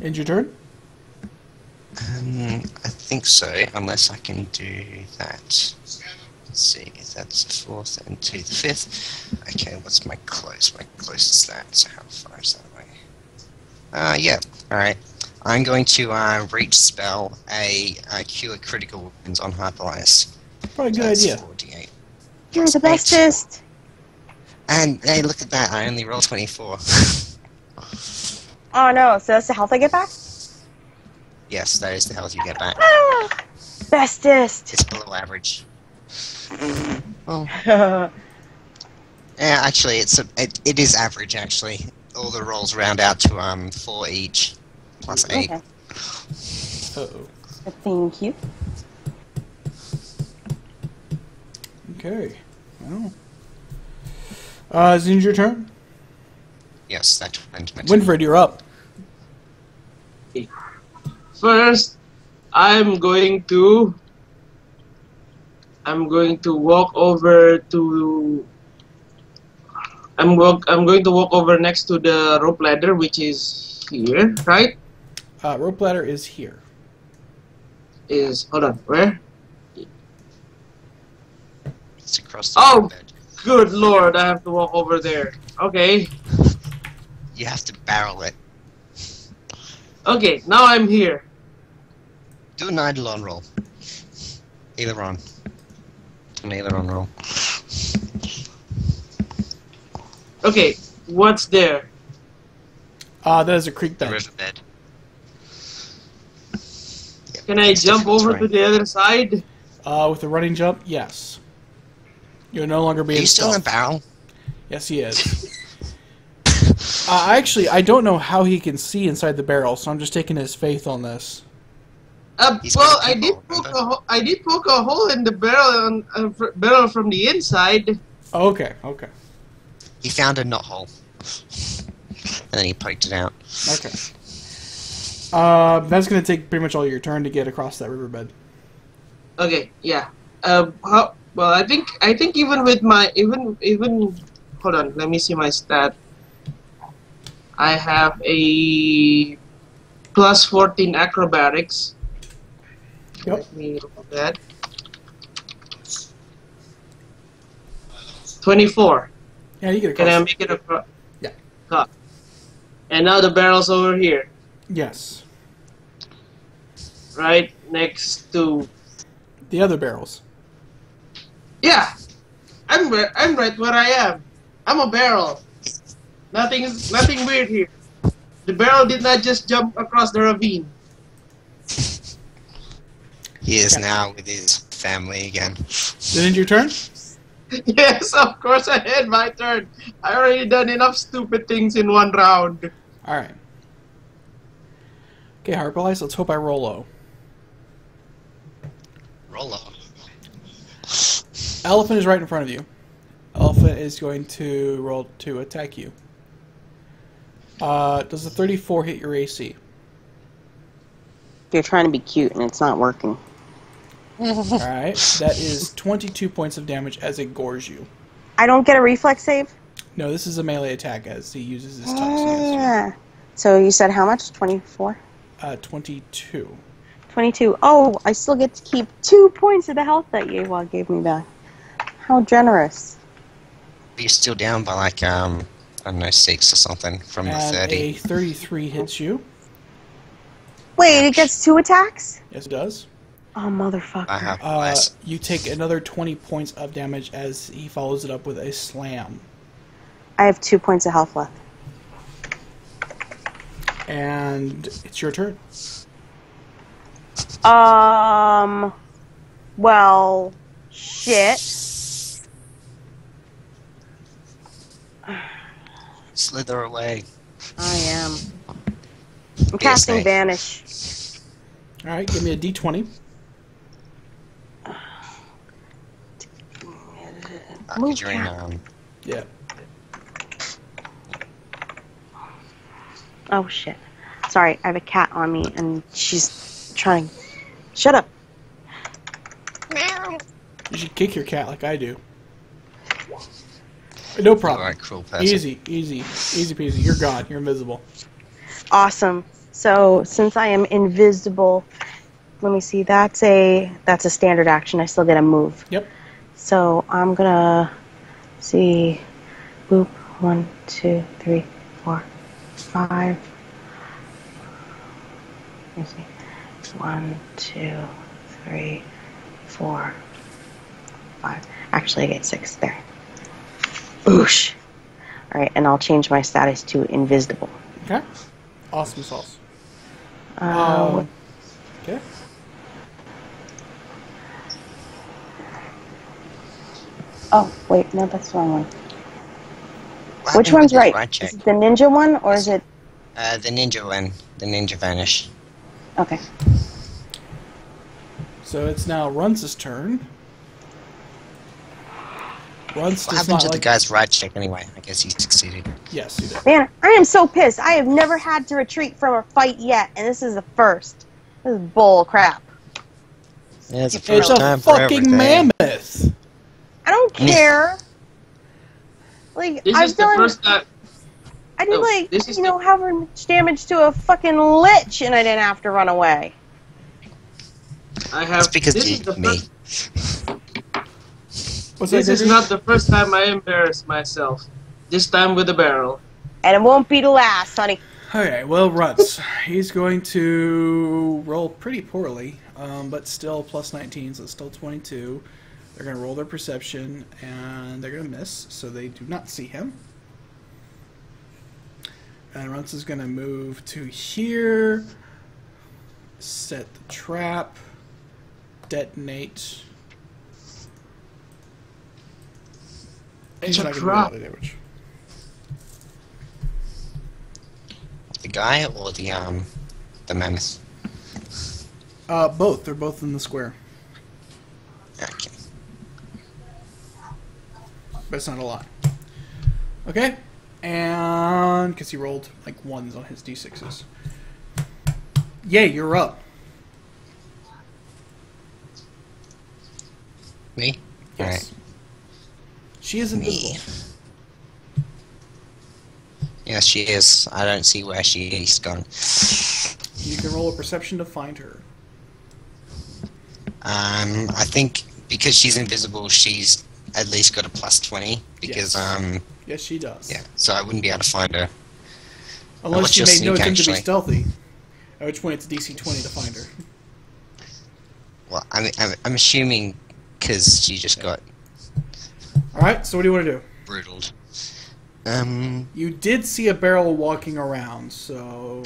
End your turn? I think so, unless I can do that. Let's see, that's the 4th and to the 5th. Okay, what's my close? My close is that, so how far is that away? Yeah, alright. I'm going to reach spell a cure critical wounds on Hyperlias. Probably a good idea. 4d8. You're the bestest. And hey, look at that, I only rolled 24. Oh no, so that's the health I get back? Yes, that is the health you get back. Ah, bestest. It's below average. Well, Oh, yeah, actually, it is average. Actually, all the rolls round out to 4 each, plus 8. okay. Uh-oh. Thank you. Okay. Well. Is it your turn? Yes, that went my turn. Winfred, you're up. First, I'm going to walk over to. I'm going to walk over next to the rope ladder, which is here, right? Rope ladder is here. Hold on, where? It's across the Oh, bed. good lord! I have to walk over there. Okay, You have to barrel it. okay. Now I'm here. Do an Eidolon roll. Aileron. An aileron roll. Okay, what's there? That is a creek The bed. riverbed. Yep, Can I it's jump different over to terrain. the other side? With a running jump, yes. You'll no longer Are be you in still in a stealth. barrel? Yes, he is. Actually, I don't know how he can see inside the barrel, so I'm just taking his faith on this. He's Well, got a peephole, I did poke a hole in the barrel barrel from the inside. Okay, okay, He found a knothole. And then he poked it out. okay. That's gonna take pretty much all your turn to get across that riverbed. Okay, yeah. Well, I think even with my even hold on, let me see my stat. I have a plus 14 acrobatics. Yep. Let me roll that. 24. Yeah, you get Can I across. make it across? Yeah. And now the barrel's over here, Yes. right next to. The other barrels. Yeah, I'm right where I am. I'm a barrel. Nothing weird here. The barrel did not just jump across the ravine. He is Yeah. now with his family again. Is it your turn? Yes, of course I had my turn. I already done enough stupid things in one round. All right. Okay, Harpalice, let's hope I roll low. Roll on. Elephant is right in front of you. Elephant is going to roll to attack you. Does a 34 hit your AC? You're trying to be cute and it's not working. Alright, that is 22 points of damage as it gores you. I don't get a reflex save? No, this is a melee attack as he uses his tucks against you. Yeah. So you said how much? 24? 22. 22. Oh, I still get to keep 2 points of the health that Yewa gave me back. How generous. You're still down by like, I don't know, 6 or something from the And 30. a 33 hits you. Wait, it gets 2 attacks? Yes, it does. Oh, motherfucker. I have less. You take another 20 points of damage as he follows it up with a slam. I have 2 points of health left. And it's your turn. Well, shit. slither away. I am. I'm Be a casting snake. Vanish. All right, give me a D20. Move, You're in, cat. Yeah. Oh shit. Sorry, I have a cat on me and she's trying. Shut up. You should kick your cat like I do. No you problem. are a cruel person. Easy peasy. You're gone. You're invisible. Awesome. So since I am invisible, let me see. That's a standard action. I still get a move. Yep. So I'm gonna see. Boop. 1, 2, 3, 4, 5. Let me see. 1, 2, 3, 4, 5. Actually, I get 6 there. Oosh. All right, and I'll change my status to invisible. Okay. Awesome sauce. Okay. Oh, wait, no, that's the wrong one. What Which happened one's with this right? check? Is it the ninja one, or is it... The ninja one. The ninja vanish. Okay. So it's now Runce's turn. Runce What does happened not to the like... guy's right check anyway? I guess he succeeded. Yes, he did. Man, I am so pissed. I have never had to retreat from a fight yet, and this is the first. This is bull crap. Yeah, it's a It's first a time for fucking everything. mammoth! I don't care. Like, This I've is the done... first time. I did, Oh, like, this is you know, however much damage to a fucking lich, and I didn't have to run away. I have. That's because This you is the me. first. What's This that, is Gregory? not the first time I embarrassed myself. This time with a barrel. And it won't be the last, honey. Okay, well, Runce. He's going to roll pretty poorly, but still plus 19, so it's still 22. They're going to roll their perception, and they're going to miss, so they do not see him. And Runce is going to move to here, set the trap, detonate. He's not going to do a lot of damage. The guy or the mammoth? Both. They're both in the square, Okay. but it's not a lot. Okay, and because he rolled like ones on his d6s. Yay, you're up. Me? Yes. Alright. She is invisible. Me. Yes, she is. I don't see where she is gone. You can roll a perception to find her. I think because she's invisible, she's at least got a plus 20. Because, Yes. Yes, she does. yeah, so I wouldn't be able to find her. Unless what's she your made no sneak, attempt to be actually? stealthy. At which point it's DC 20 to find her. Well, I'm assuming because she just got Alright, so what do you want to do? brutaled. You did see a barrel walking around, so...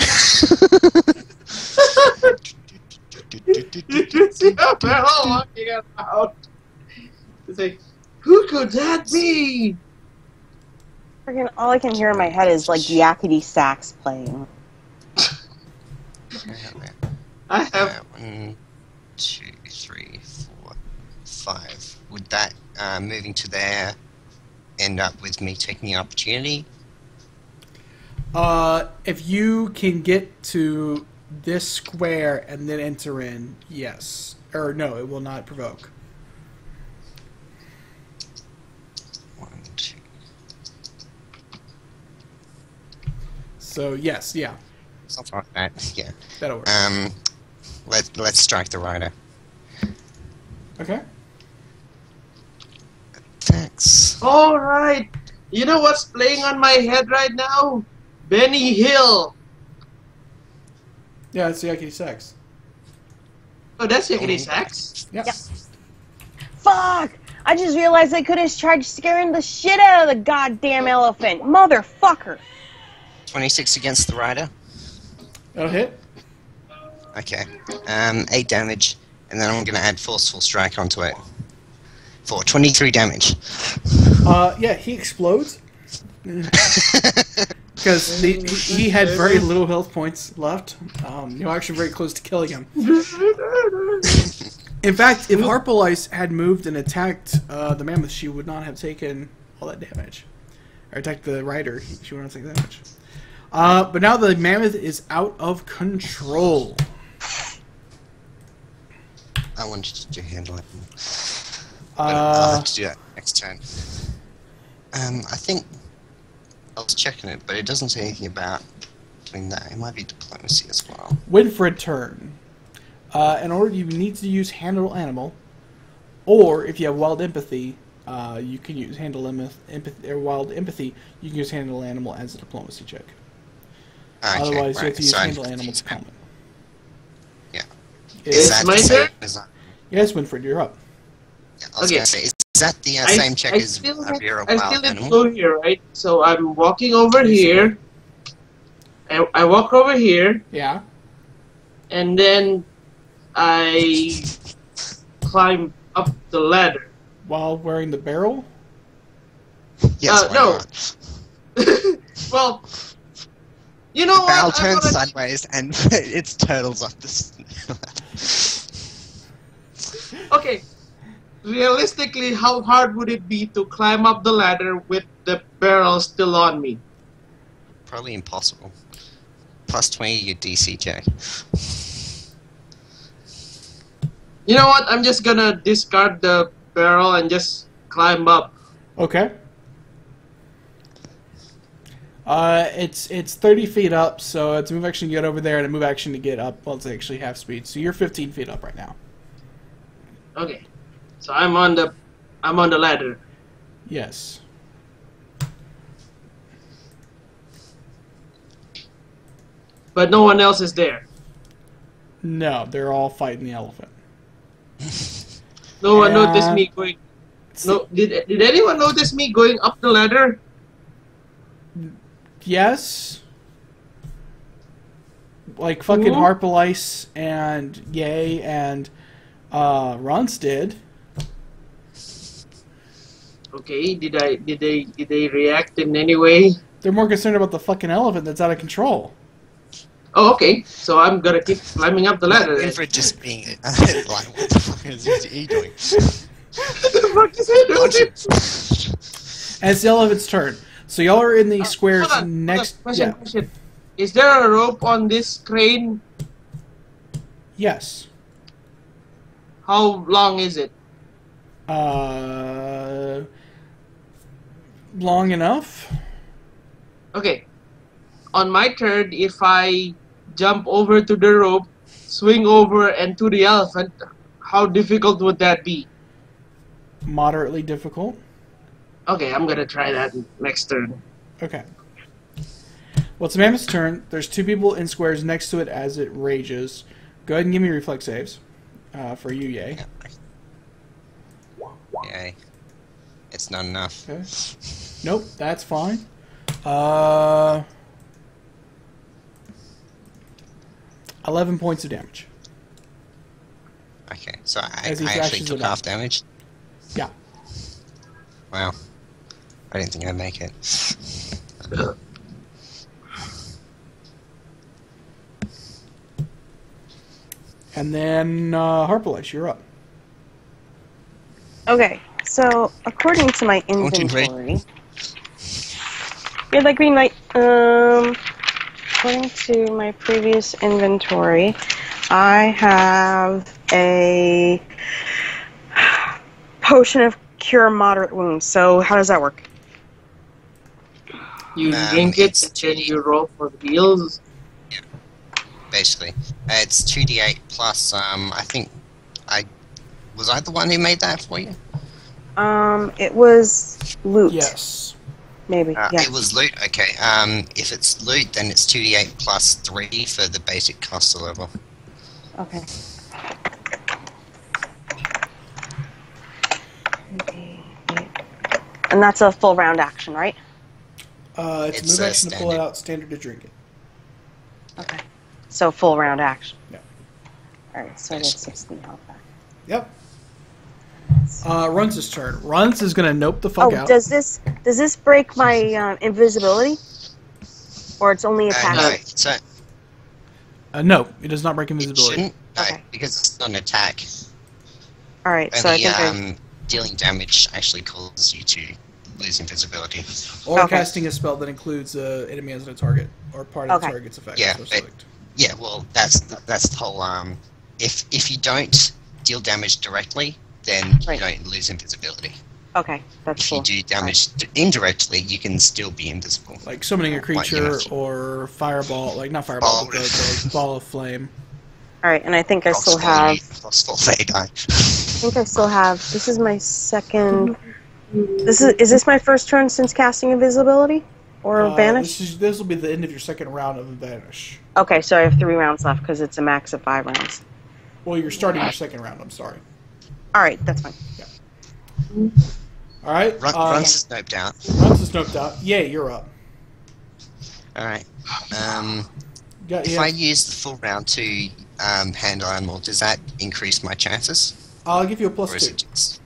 Did you see a barrel walking around? It's like, who could that be? Freaking, all I can hear in my head is, like, yakety sax playing. I have. 1, 2, 3, 4, 5. Would that moving to there end up with me taking the opportunity? If you can get to this square and then enter in, yes. Or no, it will not provoke. 1, 2. So yes, yeah, Something like that. Yeah. that'll work. Let's strike the rider. Okay. Thanks. Alright. You know what's playing on my head right now? Benny Hill. Yeah, it's the Yakety Sax. Oh, that's Yakety Sax. Yep. Yep. Fuck! I just realized I could have tried scaring the shit out of the goddamn elephant. Motherfucker! 26 against the rider. That'll hit. Okay. 8 damage, and then I'm going to add forceful strike onto it. For 23 damage. Yeah, he explodes. Because he had very little health points left. You were actually very close to killing him. In fact, if Harpolice had moved and attacked the mammoth, she would not have taken all that damage. Or attacked the rider, she would not take that damage. But now the mammoth is out of control. I wanted to handle it. I'll have to do that next turn. I think I was checking it, but it doesn't say anything about doing that. It might be diplomacy as well. Winfred turn. In order, you need to use handle animal, or if you have wild empathy, you can use handle empathy or wild empathy. You can use handle animal as a diplomacy check. Okay, Otherwise, you right. have to use So handle animal to comment. Yeah. Is that my the same turn? as Yes, Winfred, you're up. I was Okay. gonna say, is that the same check as if you're a I wild still need to animal? go here, right? So I'm walking over here. I walk over here, Yeah. and then I climb up the ladder. While wearing the barrel? Yes, why no. not? Well, you know The what? barrel I'm turns gonna- sideways and it's turtles up this. Okay. Realistically, how hard would it be to climb up the ladder with the barrel still on me? Probably impossible. Plus 20 your DC check. You know what? I'm just gonna discard the barrel and just climb up. Okay. It's 30 feet up, so it's a move action to get over there and a move action to get up. Well, it's actually half speed, so you're 15 feet up right now. Okay. So I'm on the ladder. Yes. But no one else is there. No, they're all fighting the elephant. No one Yeah. noticed me going. No, did anyone notice me going up the ladder? Yes. Like fucking Who? Harpolice and Yay and Runce did. Okay, did they react in any way? They're more concerned about the fucking elephant that's out of control. Oh, okay. So I'm gonna keep climbing up the ladder. then. Winfred just being like, what the fuck is he doing? What the fuck is he doing? And it's the elephant's turn. So y'all are in the squares Hold on, next. Question. Is there a rope on this crane? Yes. How long is it? Long enough. Okay. On my turn, if I jump over to the rope, swing over and to the elephant, how difficult would that be? Moderately difficult. Okay, I'm gonna try that next turn. Okay. Well, it's the mammoth's turn. There's two people in squares next to it as it rages. Go ahead and give me reflex saves. For you, Yay. Yay. It's not enough. Okay. Nope, that's fine. 11 points of damage. Okay, so I As he actually thrashes took it up. half damage. Yeah. Wow. I didn't think I'd make it. And then Harpolice, you're up. Okay, so according to my Don't you inventory, you're like Green Knight. According to my previous inventory, I have a potion of cure moderate wounds. So how does that work? You drink it, it's and then you roll for the heals. Basically. It's 2d8 plus, I think, was I the one who made that for you? It was loot. Yes. Maybe. Yeah. It was loot, okay. If it's loot, then it's 2d8 plus 3 for the basic caster level. Okay. And that's a full round action, right? It's It's, move action to pull it standard. out, standard to drink it. Okay. So full round action. Yeah. Alright, so I get 16 health back. Yep. Runce's turn. Runce is gonna nope the fuck Oh, out. does this break my invisibility? Or it's only attack? No, so No, it does not break it invisibility. shouldn't. No, Okay. because it's not an attack. Alright, so I Only think dealing damage actually causes you to lose invisibility. Or Okay. casting a spell that includes enemy as a target, or part of the Okay. target's effect. Yeah, so but- select. Yeah, well, that's the whole. If you don't deal damage directly, then Right. you don't lose invisibility. okay, that's If cool. you do damage indirectly, you can still be invisible. Like summoning a Like, you creature know. or fireball, like not fireball, Ball. but the ball of flame. Alright, and I think I still have... This is my second... Is this my first turn since casting invisibility? Or vanish? This will be the end of your second round of vanish. Okay, so I have 3 rounds left because it's a max of 5 rounds. Well, you're starting your second round. I'm sorry. Alright, that's fine. All right. Runs is snoped out. Runs is snoped out. Yay, you're up. Alright. Got If you. I use the full round to handle animal, does that increase my chances? I'll give you a Or plus is 2. it just...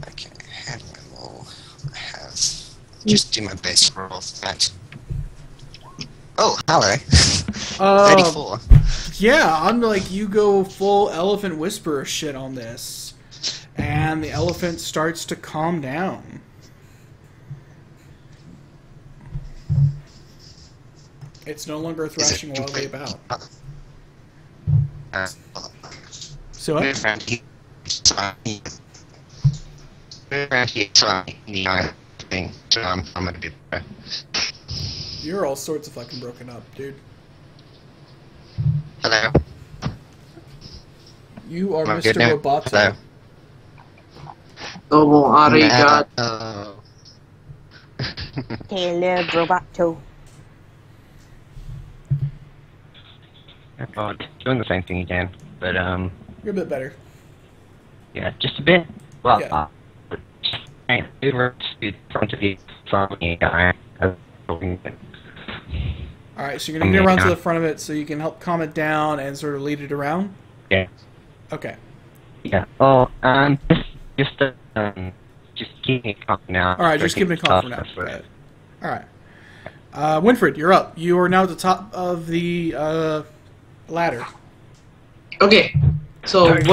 Okay, handle animal. I have... Just do my best roll for that. Oh, hello. 34. Yeah, I'm like, you go full elephant whisperer shit on this. And the elephant starts to calm down. It's no longer Is it thrashing wildly complete- about. Uh, So what? move around here. Move around here, try the eye thing. So I'm gonna be better. You're all sorts of fucking broken up, dude. Hello. You are Am I Mr. good now? Roboto. Hello. Domo arigato. Oh. Hello, Roboto. Oh, doing the same thing again, but You're a bit better. yeah, just a bit. Well, Yeah. over to the front of the guy. Alright, so you're going to get around to the front of it so you can help calm it down and sort of lead it around? Yeah. Okay. Yeah. Oh, just keep it calm now. Alright, just keep it calm for now. Alright. Winfred, you're up. You are now at the top of the ladder. Okay. So what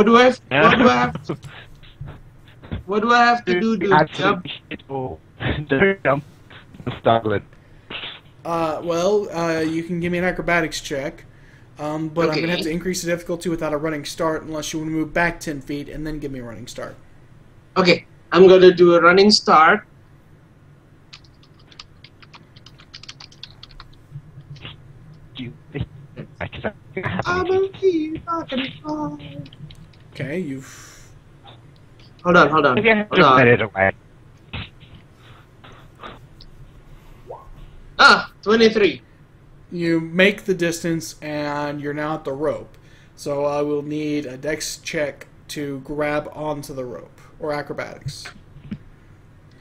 do I have? What do I have to do to jump? Don't jump. Starlet. You can give me an acrobatics check. But I'm going to have to Okay. increase the difficulty without a running start unless you want to move back 10 feet and then give me a running start. Okay, I'm gonna do a running start. I believe I can fly. Okay, you've... Hold on. Hold on. it away. Ah, 23. You make the distance and you're now at the rope. So I will need a dex check to grab onto the rope. Or acrobatics.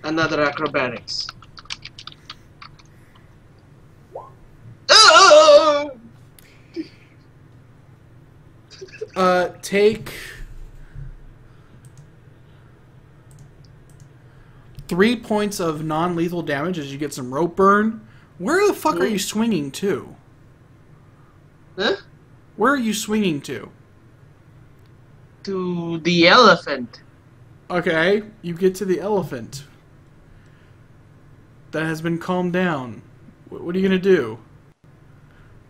Another acrobatics. Oh! Take 3 points of non-lethal damage as you get some rope burn. Where the fuck are you swinging to? Huh? Where are you swinging to? To the elephant. Okay, you get to the elephant. That has been calmed down. What are you gonna do?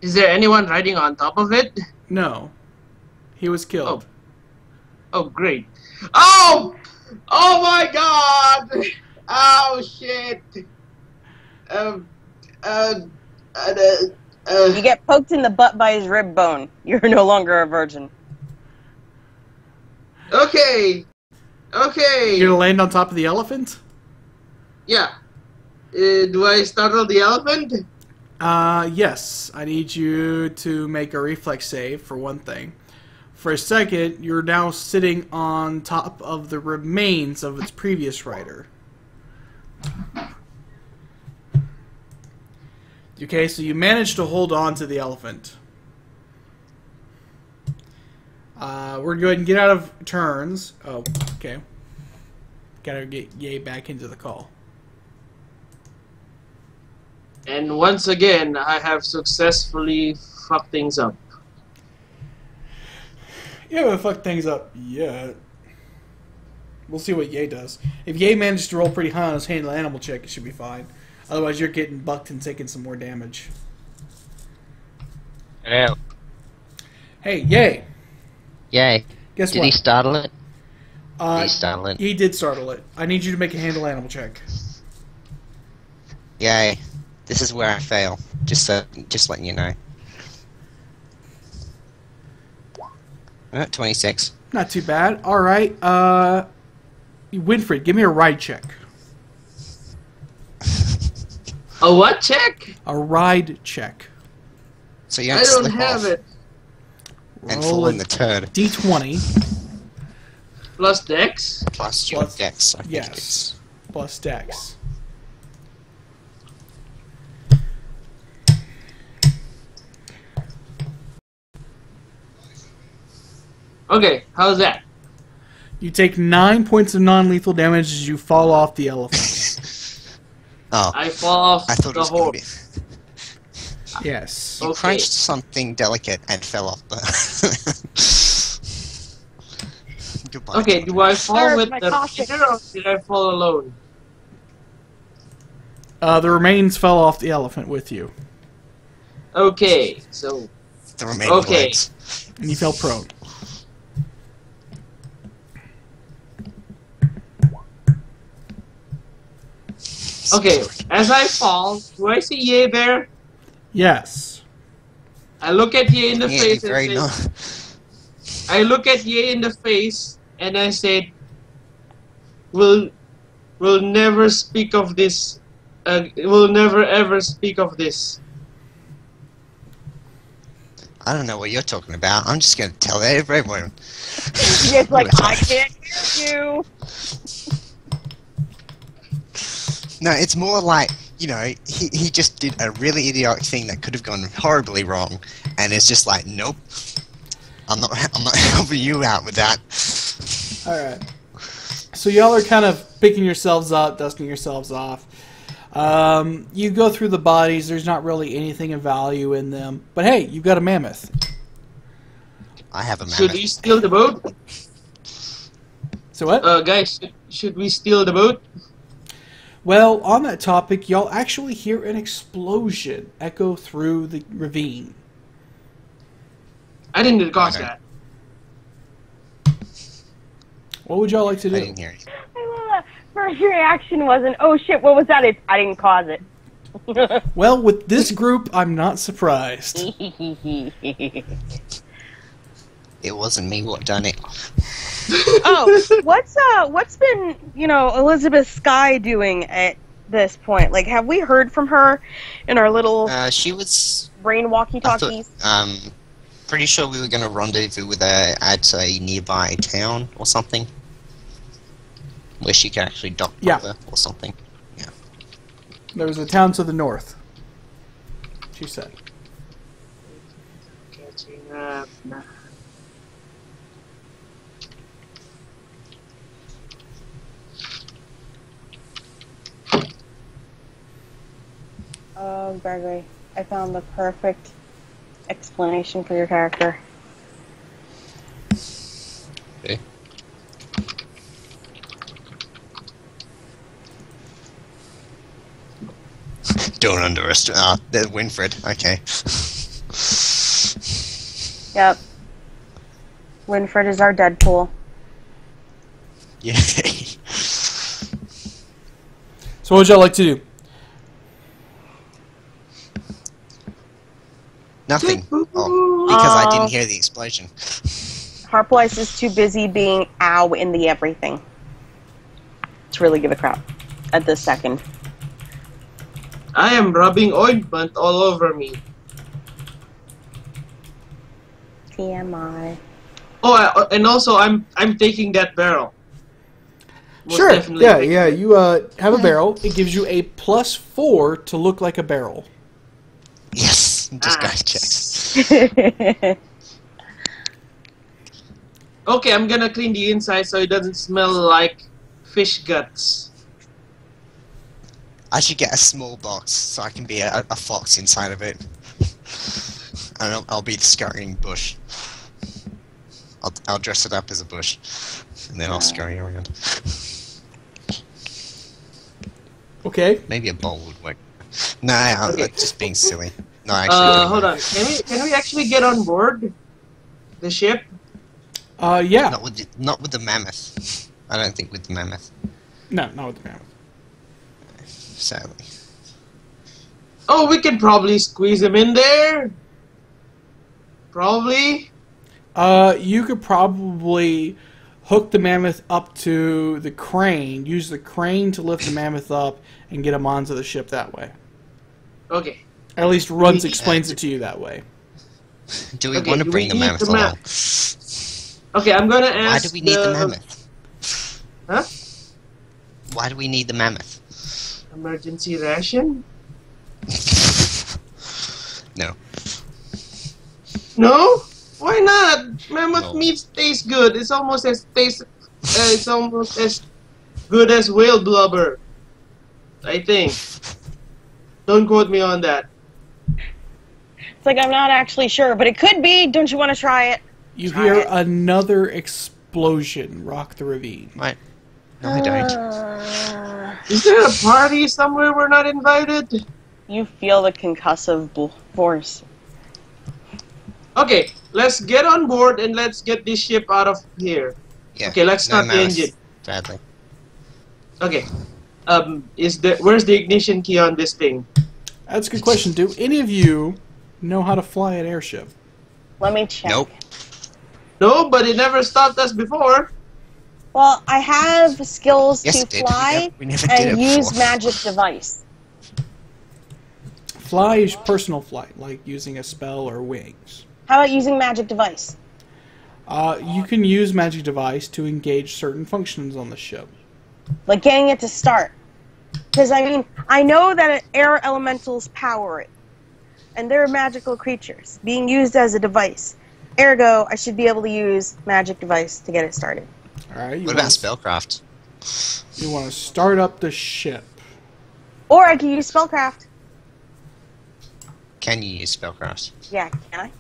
Is there anyone riding on top of it? No. He was killed. Oh, great. Oh! Oh my god! Oh shit! You get poked in the butt by his rib bone. You're no longer a virgin. Okay. Okay. You're gonna land on top of the elephant? Yeah. Do I startle the elephant? Yes. I need you to make a reflex save, for one thing. For a second, you're now sitting on top of the remains of its previous rider. Okay, so you managed to hold on to the elephant. We're going to go ahead and get out of turns. Oh, okay. Gotta get Ye back into the call. And once again, I have successfully fucked things up. You haven't fucked things up yet. We'll see what Ye does. If Ye manages to roll pretty high on his handle animal check, it should be fine. Otherwise, you're getting bucked and taking some more damage. Hello. Hey, Ye! Yay. Guess Did what? he startle it? He startle it. He did startle it. I need you to make a handle animal check. Yay. This is where I fail. Just letting you know. 26. Not too bad. Alright, Winfred, give me a ride check. A what check? A ride check. So you I have to don't slip have off it. and Roll fall a in the turd. D20. Plus Dex. Plus your Plus- dex, I think Yes. it's. Plus Dex. Okay, how's that? You take 9 points of non-lethal damage as you fall off the elephant. Oh, I fall off I thought it the was going hole. to be. Yes. You Okay. crunched something delicate and fell off the. Goodbye. Okay, do I fall Serve with my the caution. leader or did I fall alone? The remains fell off the elephant with you, Okay, so The remaining Okay. legs. and you fell prone. okay, as I fall, do I see Ye Bear? Yes. I look at Ye in the Yeah, face very and say, I look at Ye in the face and I said, "We'll never speak of this. We'll never ever speak of this." I don't know what you're talking about. I'm just going to tell everyone. It's like, I can't hear you. No, it's more like, you know, he just did a really idiotic thing that could have gone horribly wrong, and it's just like, nope, I'm not helping you out with that. Alright. So y'all are kind of picking yourselves up, dusting yourselves off. You go through the bodies, there's not really anything of value in them. But hey, you've got a mammoth. I have a Should mammoth. we steal the boat? So what? Guys, should we steal the boat? Well, on that topic, y'all actually hear an explosion echo through the ravine. I didn't cause Okay. that. What would y'all like to I do? didn't hear you. I love that. First reaction wasn't, oh shit, what was that? It's, I didn't cause it. Well, with this group, I'm not surprised. It wasn't me what done it. Oh, what's been, Elizabeth Skye doing at this point? Like, have we heard from her in our little She was. brain I thought, walkie-talkies? pretty sure we were going to rendezvous with her at a nearby town or something, where she could actually dock Yeah. with her or something. There was a town to the north, she said. Catching up. Oh, Gregory, I found the perfect explanation for your character. Okay. Don't underestimate. There's Winfred. Okay. Yep. Winfred is our Deadpool. Yay. So what would y'all like to do? Nothing. Oh, because I didn't hear the explosion. Harpwise is too busy being ow in the everything to really give a crap at this second. I am rubbing ointment all over me. TMI. Oh, and also I'm taking that barrel. Most Sure. definitely Yeah, taking- yeah. You have a barrel. It gives you a +4 to look like a barrel. Yes. Disguise checks. Okay, I'm gonna clean the inside so it doesn't smell like fish guts. I should get a small box so I can be a fox inside of it. And I'll be the scurrying bush. I'll dress it up as a bush, and then I'll scurry around. Okay. Maybe a bowl would work. No, I'm just being silly. No, actually. Hold on. Can we actually get on board the ship? Yeah. Not with the mammoth. I don't think with the mammoth. No, not with the mammoth. Sadly. Oh, we could probably squeeze him in there. Probably. You could probably hook the mammoth up to the crane, use the crane to lift the mammoth up, and get him onto the ship that way. Okay. At least Runs explains it to you that way. Do we want to bring the mammoth along? Okay, I'm gonna ask. Why do we need the mammoth? Huh? Why do we need the mammoth? Emergency ration? No. No? Why not? Mammoth No. meat tastes good. It's almost as good as whale blubber. I think. Don't quote me on that. It's like I'm not actually sure, but it could be. Don't you want to try it? You hear another explosion rock the ravine. Right. No, I don't. Is there a party somewhere we're not invited? You feel the concussive force. Okay, let's get on board and let's get this ship out of here. Yeah. Okay, let's start the mammoth, engine. Sadly. Okay. Where's the ignition key on this thing? That's a good question. Do any of you know how to fly an airship? Let me check. Nope. No, but it never stopped us before. Well, I have skills Yes, to it did. fly We never did and it use before. magic device. Fly is personal flight, like using a spell or wings. How about using magic device? You can use magic device to engage certain functions on the ship. Like getting it to start. Because, I mean, I know that air elementals power it. And they're magical creatures, being used as a device. Ergo, I should be able to use magic device to get it started. Alright, What about spellcraft? You want to start up the ship. Or I can use spellcraft. Can you use spellcraft? Yeah, can I?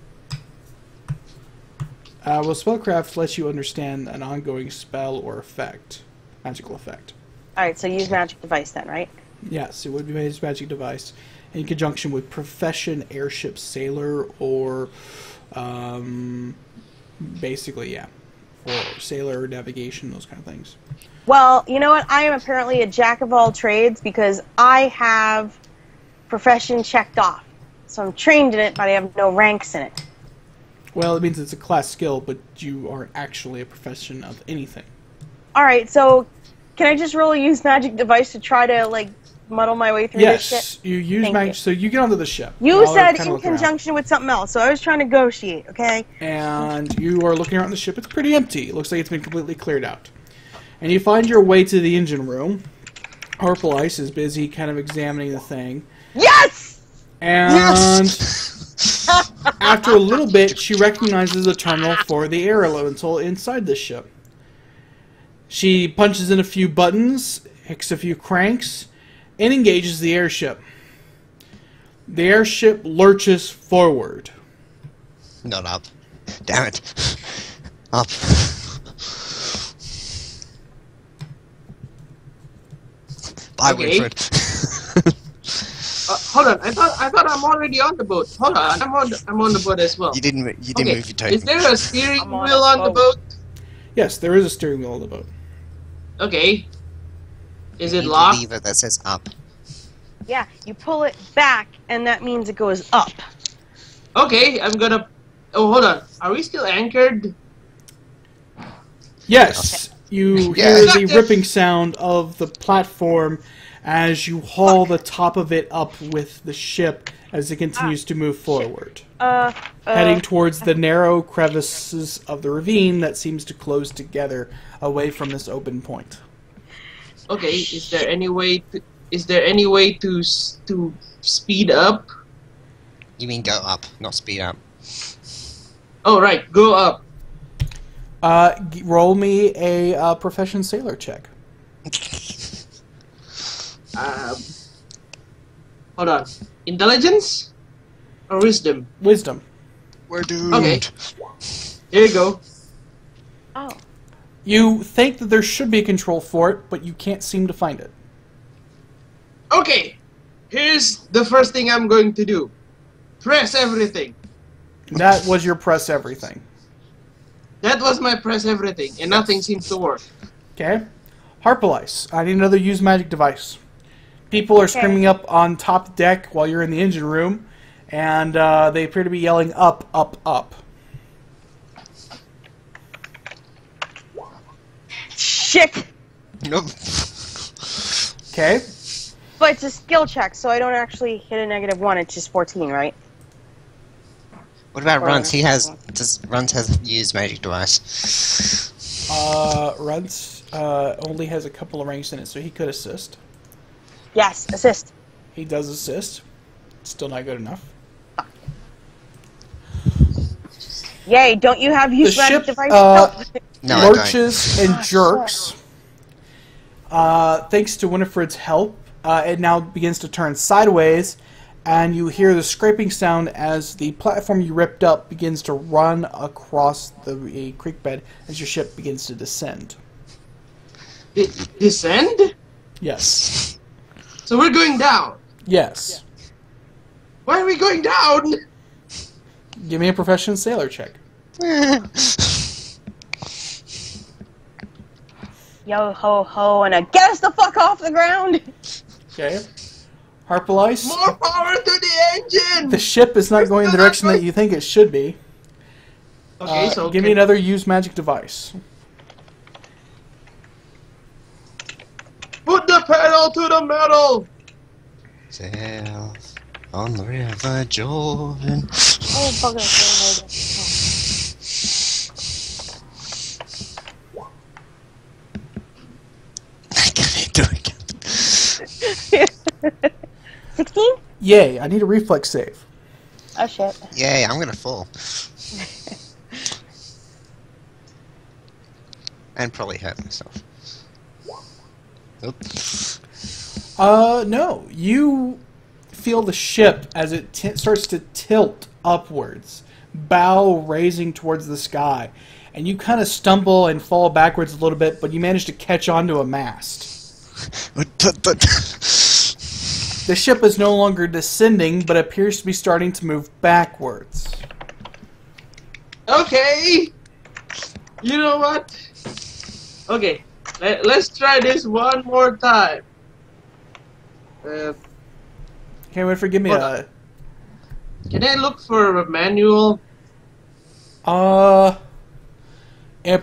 Well, spellcraft lets you understand an ongoing spell or effect. Magical effect. Alright, so use magic device then, right? Yes, it would be his magic device in conjunction with profession, airship, sailor, or basically, yeah, or sailor, navigation, those kind of things. Well, you know what? I am apparently a jack of all trades because I have profession checked off. So I'm trained in it, but I have no ranks in it. Well, it means it's a class skill, but you aren't actually a profession of anything. Alright, so can I just really use magic device to try to, like, muddle my way through this shit? Yes, you use Thank magic. you. So you get onto the ship. You While said they're kinda in looking around. conjunction with something else, so I was trying to negotiate, okay? And you are looking around the ship. It's pretty empty. It looks like it's been completely cleared out. And you find your way to the engine room. Harpalice is busy kind of examining the thing. Yes! And after a little bit, she recognizes a terminal for the air elemental inside the ship. She punches in a few buttons, hits a few cranks, and engages the airship. The airship lurches forward. Not up. Damn it. Up. Bye, Okay. Winfred. Hold on, I thought I'm already on the boat. Hold on, I'm on the boat as well. You didn't move your toe. Is there a steering I'm on wheel a on the boat? Yes, there is a steering wheel on the boat. Okay. Is You it need a locked? lever that says up. Yeah, you pull it back, and that means it goes up. Okay, I'm gonna. Oh, hold on. Are we still anchored? Yes, you Yeah. hear the ripping sound of the platform as you haul the top of it up with the ship as it continues to move forward, heading towards the narrow crevices of the ravine that seems to close together away from this open point. Okay. Is there any way to speed up? You mean go up, not speed up. Oh right, go up. Roll me a profession sailor check. Hold on. Intelligence or wisdom? Wisdom. We're doomed. Okay. Here you go. Oh. You think that there should be a control for it, but you can't seem to find it. Okay. Here's the first thing I'm going to do. Press everything. That was your press everything. That was my press everything, and nothing seems to work. Okay. Harpolice. I need another use magic device. People are screaming up on top deck while you're in the engine room, and they appear to be yelling up, up, up. Shit! Nope. Okay. But it's a skill check, so I don't actually hit a -1. It's just 14, right? What about Or- Runs? Does Runs has used magic device? Runs only has a couple of ranks in it, so he could assist. Yes, assist. He does assist. Still not good enough. Yay, don't you have use The magic ship, device? No, I don't. lurches and jerks. Thanks to Winifred's help, it now begins to turn sideways, and you hear the scraping sound as the platform you ripped up begins to run across the creek bed as your ship begins to descend. Descend? Yes. So we're going down. Yes. Why are we going down? Give me a professional sailor check. Yo ho ho, and get us the fuck off the ground! Okay. Harpolice. More power to the engine! The ship is not going in the direction that you think it should be. Okay, so give me another use magic device. put the pedal to the metal! Sail on the river Jordan. Oh, fucking I can't do it. 16? Yay, I need a reflex save. Oh shit. Yay, I'm gonna fall. And probably hurt myself. Oops. No. You feel the ship as it starts to tilt upwards, bow raising towards the sky. And you kind of stumble and fall backwards a little bit, but you manage to catch onto a mast. The ship is no longer descending, but appears to be starting to move backwards. Okay! You know what? Okay, let's try this one more time. Okay, wait for give me a... Can I look for a manual? Yeah,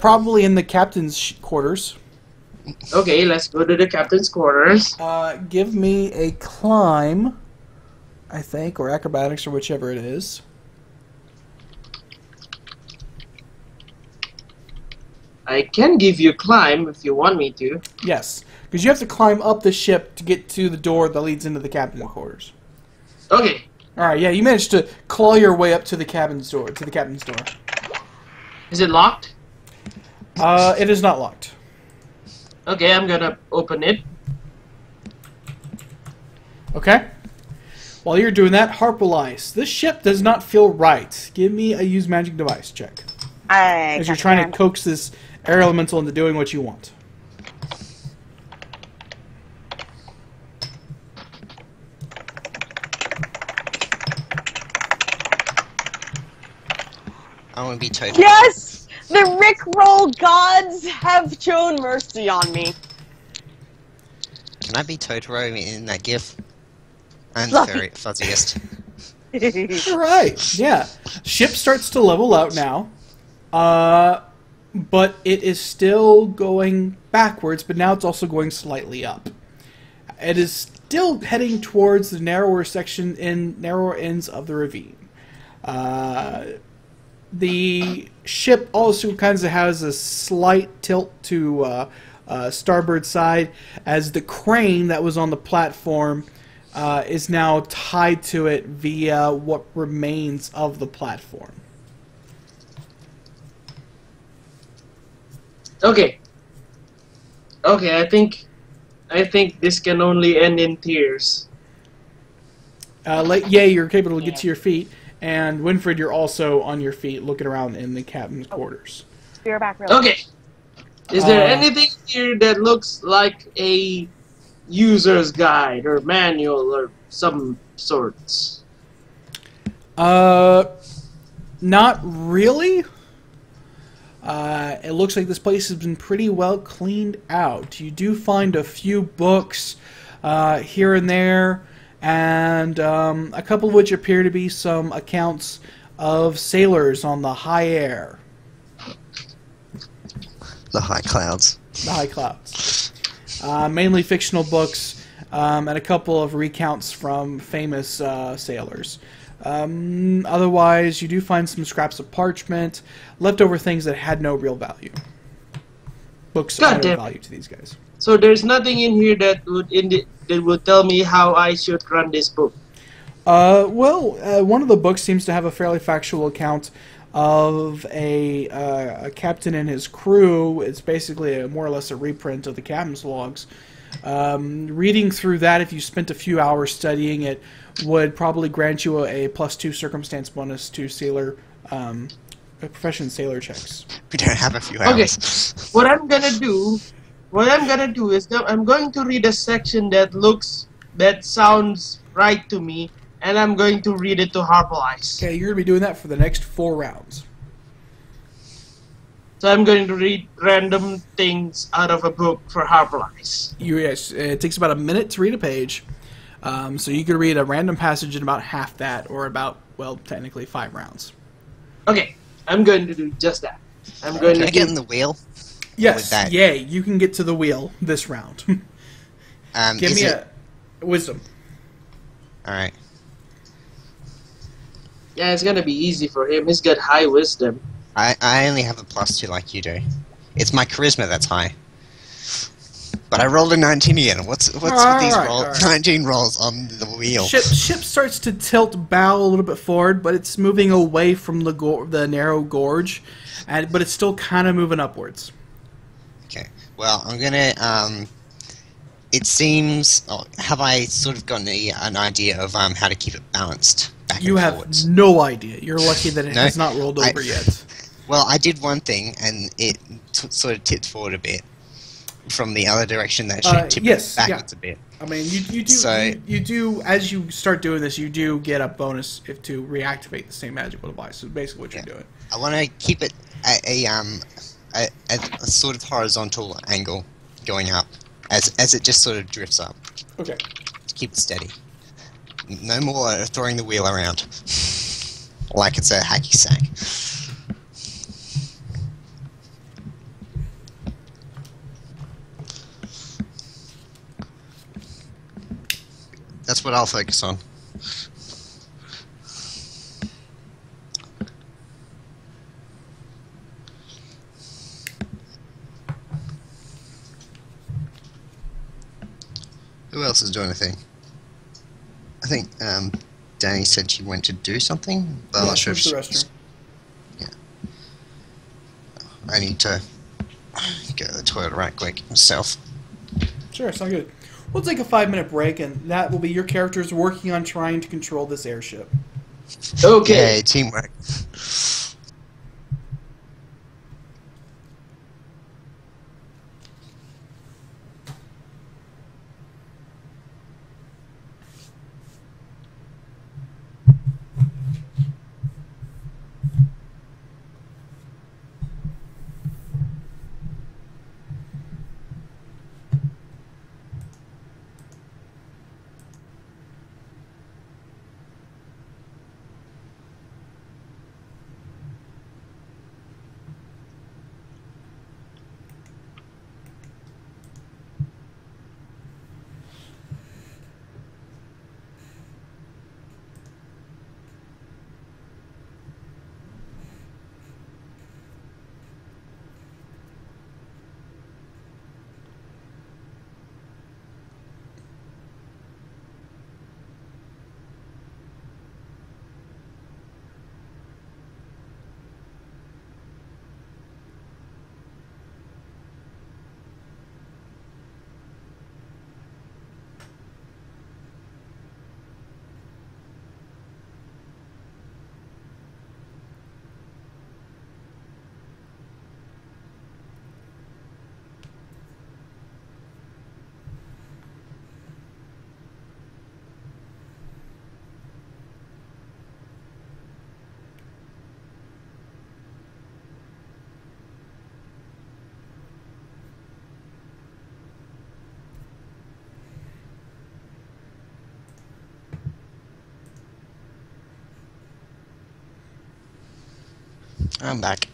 probably in the captain's quarters. Okay, let's go to the captain's quarters. Give me a climb, I think, or acrobatics, or whichever it is. I can give you climb if you want me to. Yes, because you have to climb up the ship to get to the door that leads into the captain's quarters. Okay. All right, yeah, you managed to claw your way up to the cabin's door. Is it locked? It is not locked. Okay, I'm gonna open it. Okay. While you're doing that, Harpolice, this ship does not feel right. Give me a use magic device check. As you're trying to coax this air elemental into doing what you want. I want to be total. Yes! The Rickroll gods have shown mercy on me. Can I be Totoro in that gif? And Fluffy. very fuzziest. Alright, yeah. Ship starts to level out now. But it is still going backwards, but now it's also going slightly up. It is still heading towards the narrower section in narrower ends of the ravine. The ship also kind of has a slight tilt to starboard side, as the crane that was on the platform is now tied to it via what remains of the platform. Okay. Okay, I think this can only end in tears. You're capable to get to your feet, and Winfred, you're also on your feet, looking around in the captain's quarters. You're back real Okay. Is there anything here that looks like a user's guide or manual or some sorts? Not really. It looks like this place has been pretty well cleaned out. You do find a few books here and there, and a couple of which appear to be some accounts of sailors on the high air. The high clouds. The high clouds. Mainly fictional books, and a couple of recounts from famous sailors. Otherwise, you do find some scraps of parchment, leftover things that had no real value. Books are no value to these guys. So there's nothing in here that would tell me how I should run this book. One of the books seems to have a fairly factual account of a captain and his crew. It's basically more or less a reprint of the captain's logs. Reading through that, if you spent a few hours studying it, would probably grant you a +2 circumstance bonus to sailor, profession sailor checks. We don't have a few hours. Okay, what I'm gonna do is I'm going to read a section that sounds right to me, and I'm going to read it to Harpalize. Okay, you're gonna be doing that for the next 4 rounds. So I'm going to read random things out of a book for Harpalize. Yes, it takes about a minute to read a page. So you could read a random passage in about half that, or about, well, technically 5 rounds. Okay, I'm going to do just that. I'm going Can to I get in the wheel? Yes, yay, you can get to the wheel this round. Give me a wisdom. Alright. Yeah, it's gonna be easy for him. He's got high wisdom. I only have a +2 like you do. It's my charisma that's high. But I rolled a 19 again. What's with these 19 rolls on the wheel? Ship starts to tilt bow a little bit forward, but it's moving away from the narrow gorge, but it's still kind of moving upwards. Okay. Well, I'm gonna. It seems. Oh, have I sort of gotten an idea of how to keep it balanced back you and have forwards? no idea. You're lucky that it has not rolled over yet. Well, I did one thing, and it sort of tipped forward a bit from the other direction that should tip backwards a bit. I mean, you do as you start doing this, you do get a bonus to reactivate the same magical device. So basically, what you're doing. I want to keep it at a sort of horizontal angle going up as it just sort of drifts up. Okay. To keep it steady. No more throwing the wheel around like it's a hacky sack. That's what I'll focus on. Who else is doing a thing? I think Danny said she went to do something, but I'm not sure if she... Yeah. I need to go to the toilet right quick myself. Sure, sounds good. We'll take a 5-minute break, and that will be your characters working on trying to control this airship. Okay. Yay, teamwork. I'm back.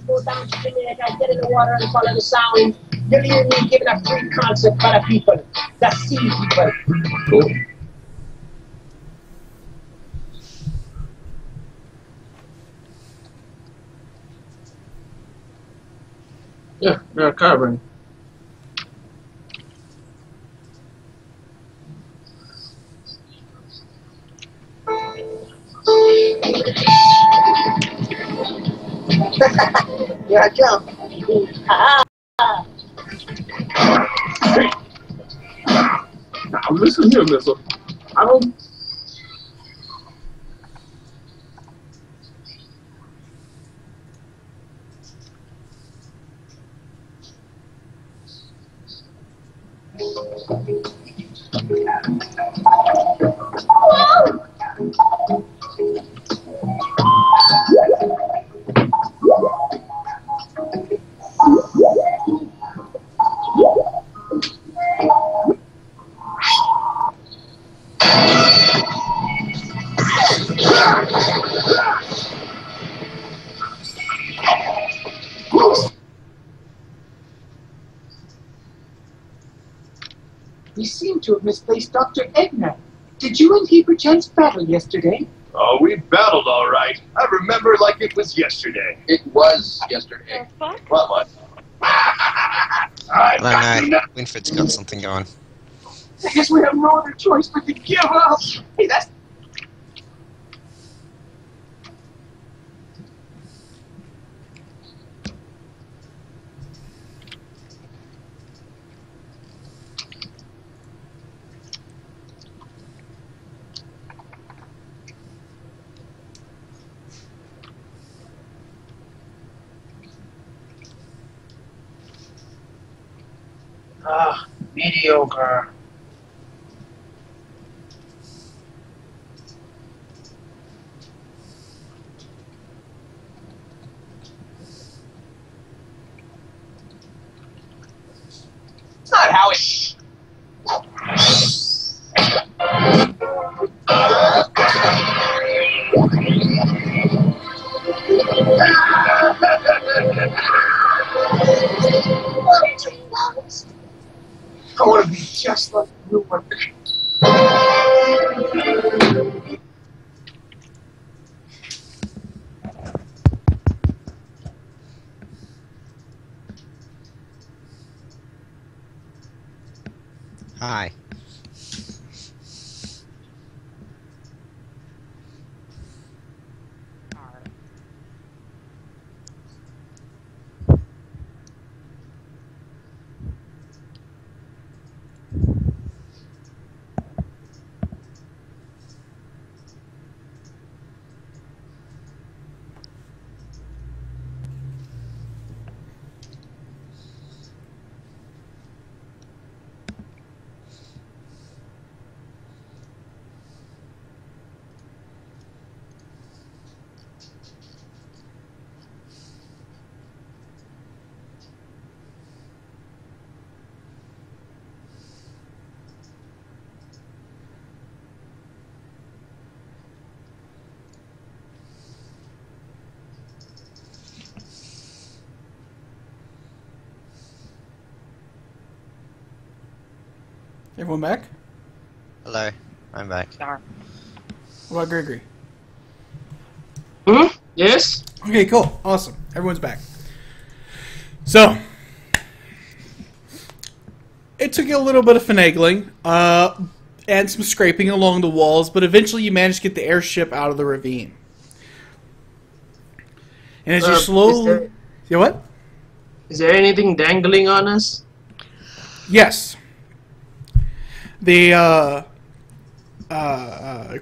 Go down to Jamaica, get in the water and follow the sound. You'll hear me giving a free concert for the people, the sea people. Cool. Yeah, they're carbon. Here I come. Now listen here, Mister. I don't. We seem to have misplaced Dr. Edna. Did you and he perchance battle yesterday? Oh, we battled all right. I remember like it was yesterday. It was yesterday. Fuck? What? Oh no, Winfred's got something going. I guess we have no other choice but to give up. Hey, that's... Mediocre. It's not how it... I want to be just like you. Hi. Everyone back? Hello, I'm back. What about Gregory? Hmm? Yes? Okay, cool. Awesome. Everyone's back. So, it took you a little bit of finagling and some scraping along the walls, but eventually you managed to get the airship out of the ravine. And as you slowly... You know what? Is there anything dangling on us? Yes. The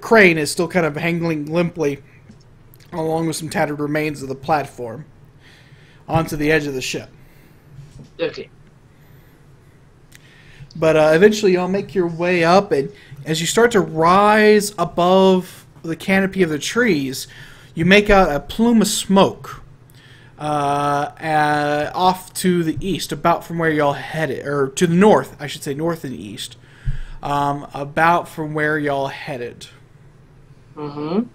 crane is still kind of hanging limply along with some tattered remains of the platform onto the edge of the ship. Okay. But eventually y'all make your way up, and as you start to rise above the canopy of the trees, you make out a plume of smoke off to the east, about from where y'all headed, or to the north, I should say, north and east, about from where y'all headed. Mm-hmm.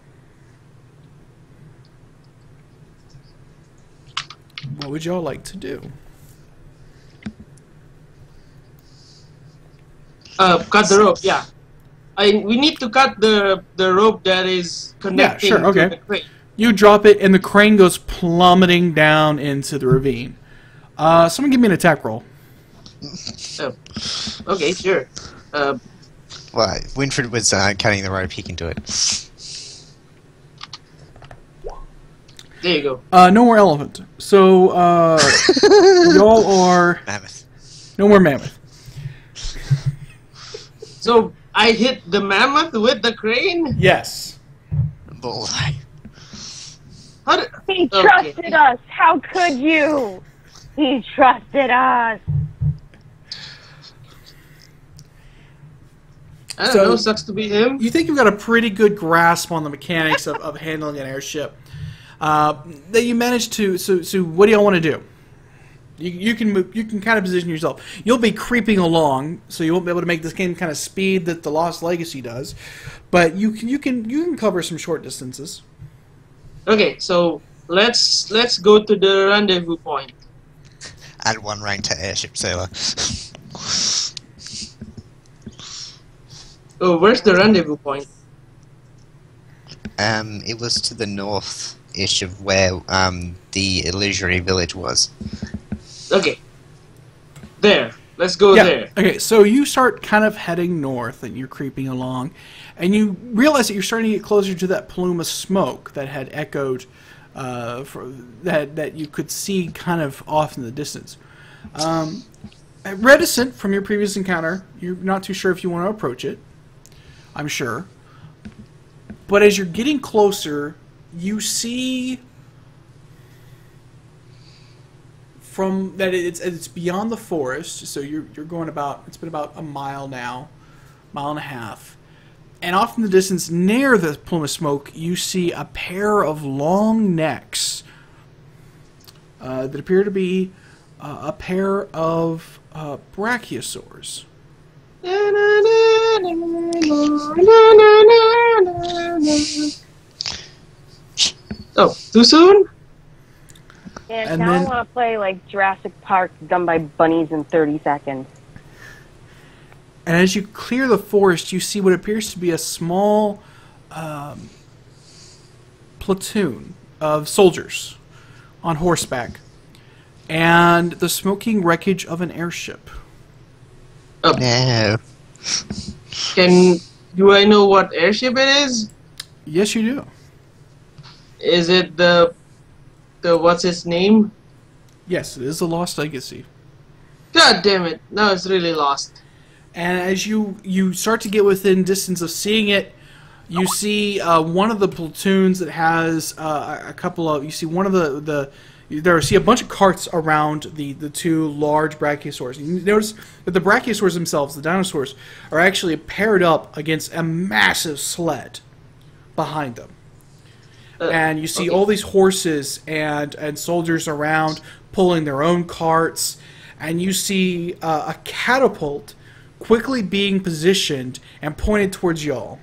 What would y'all like to do? Cut the rope, yeah. We need to cut the rope that is connecting to the crane. You drop it, and the crane goes plummeting down into the ravine. Someone give me an attack roll. Oh. Okay, sure. Well, Winfred was cutting the rope. He can do it. There you go. No more elephant. So, y'all are... Mammoth. No more mammoth. So, I hit the mammoth with the crane? Yes. Bullseye. He trusted us. How could you? He trusted us. I don't know, sucks to be him. You think you've got a pretty good grasp on the mechanics of handling an airship. That you managed to... So what do y'all want to do? You can move, you can kind of position yourself. You'll be creeping along, so you won't be able to make the same kind of speed that the Lost Legacy does. But you can cover some short distances. Okay, so let's go to the rendezvous point. Add 1 rank to airship sailor. Oh, where's the rendezvous point? It was to the north-ish of where the illusory village was. Okay. There. Let's go there. Okay, so you start kind of heading north, and you're creeping along, and you realize that you're starting to get closer to that plume of smoke that had echoed, that you could see kind of off in the distance. Reticent from your previous encounter, you're not too sure if you want to approach it, I'm sure. But as you're getting closer, you see... From that, it's beyond the forest, so you're going about. It's been about a mile now, mile and a half, and off in the distance, near the plume of smoke, you see a pair of long necks that appear to be a pair of brachiosaurs. Oh, too soon? Yeah, And now then- I want to play like Jurassic Park done by bunnies in 30 seconds. And as you clear the forest, you see what appears to be a small platoon of soldiers on horseback, and the smoking wreckage of an airship. Oh, No. do I know what airship it is? Yes, you do. Is it the what's its name? Yes, it is the Lost Legacy. God damn it! Now it's really lost. And as you start to get within distance of seeing it, you see one of the platoons that has a couple of. You see one of you see a bunch of carts around the two large brachiosaurs. And you notice that the brachiosaurs themselves, the dinosaurs, are actually paired up against a massive sled behind them. And you see all these horses and soldiers around pulling their own carts, and you see a catapult quickly being positioned and pointed towards y'all.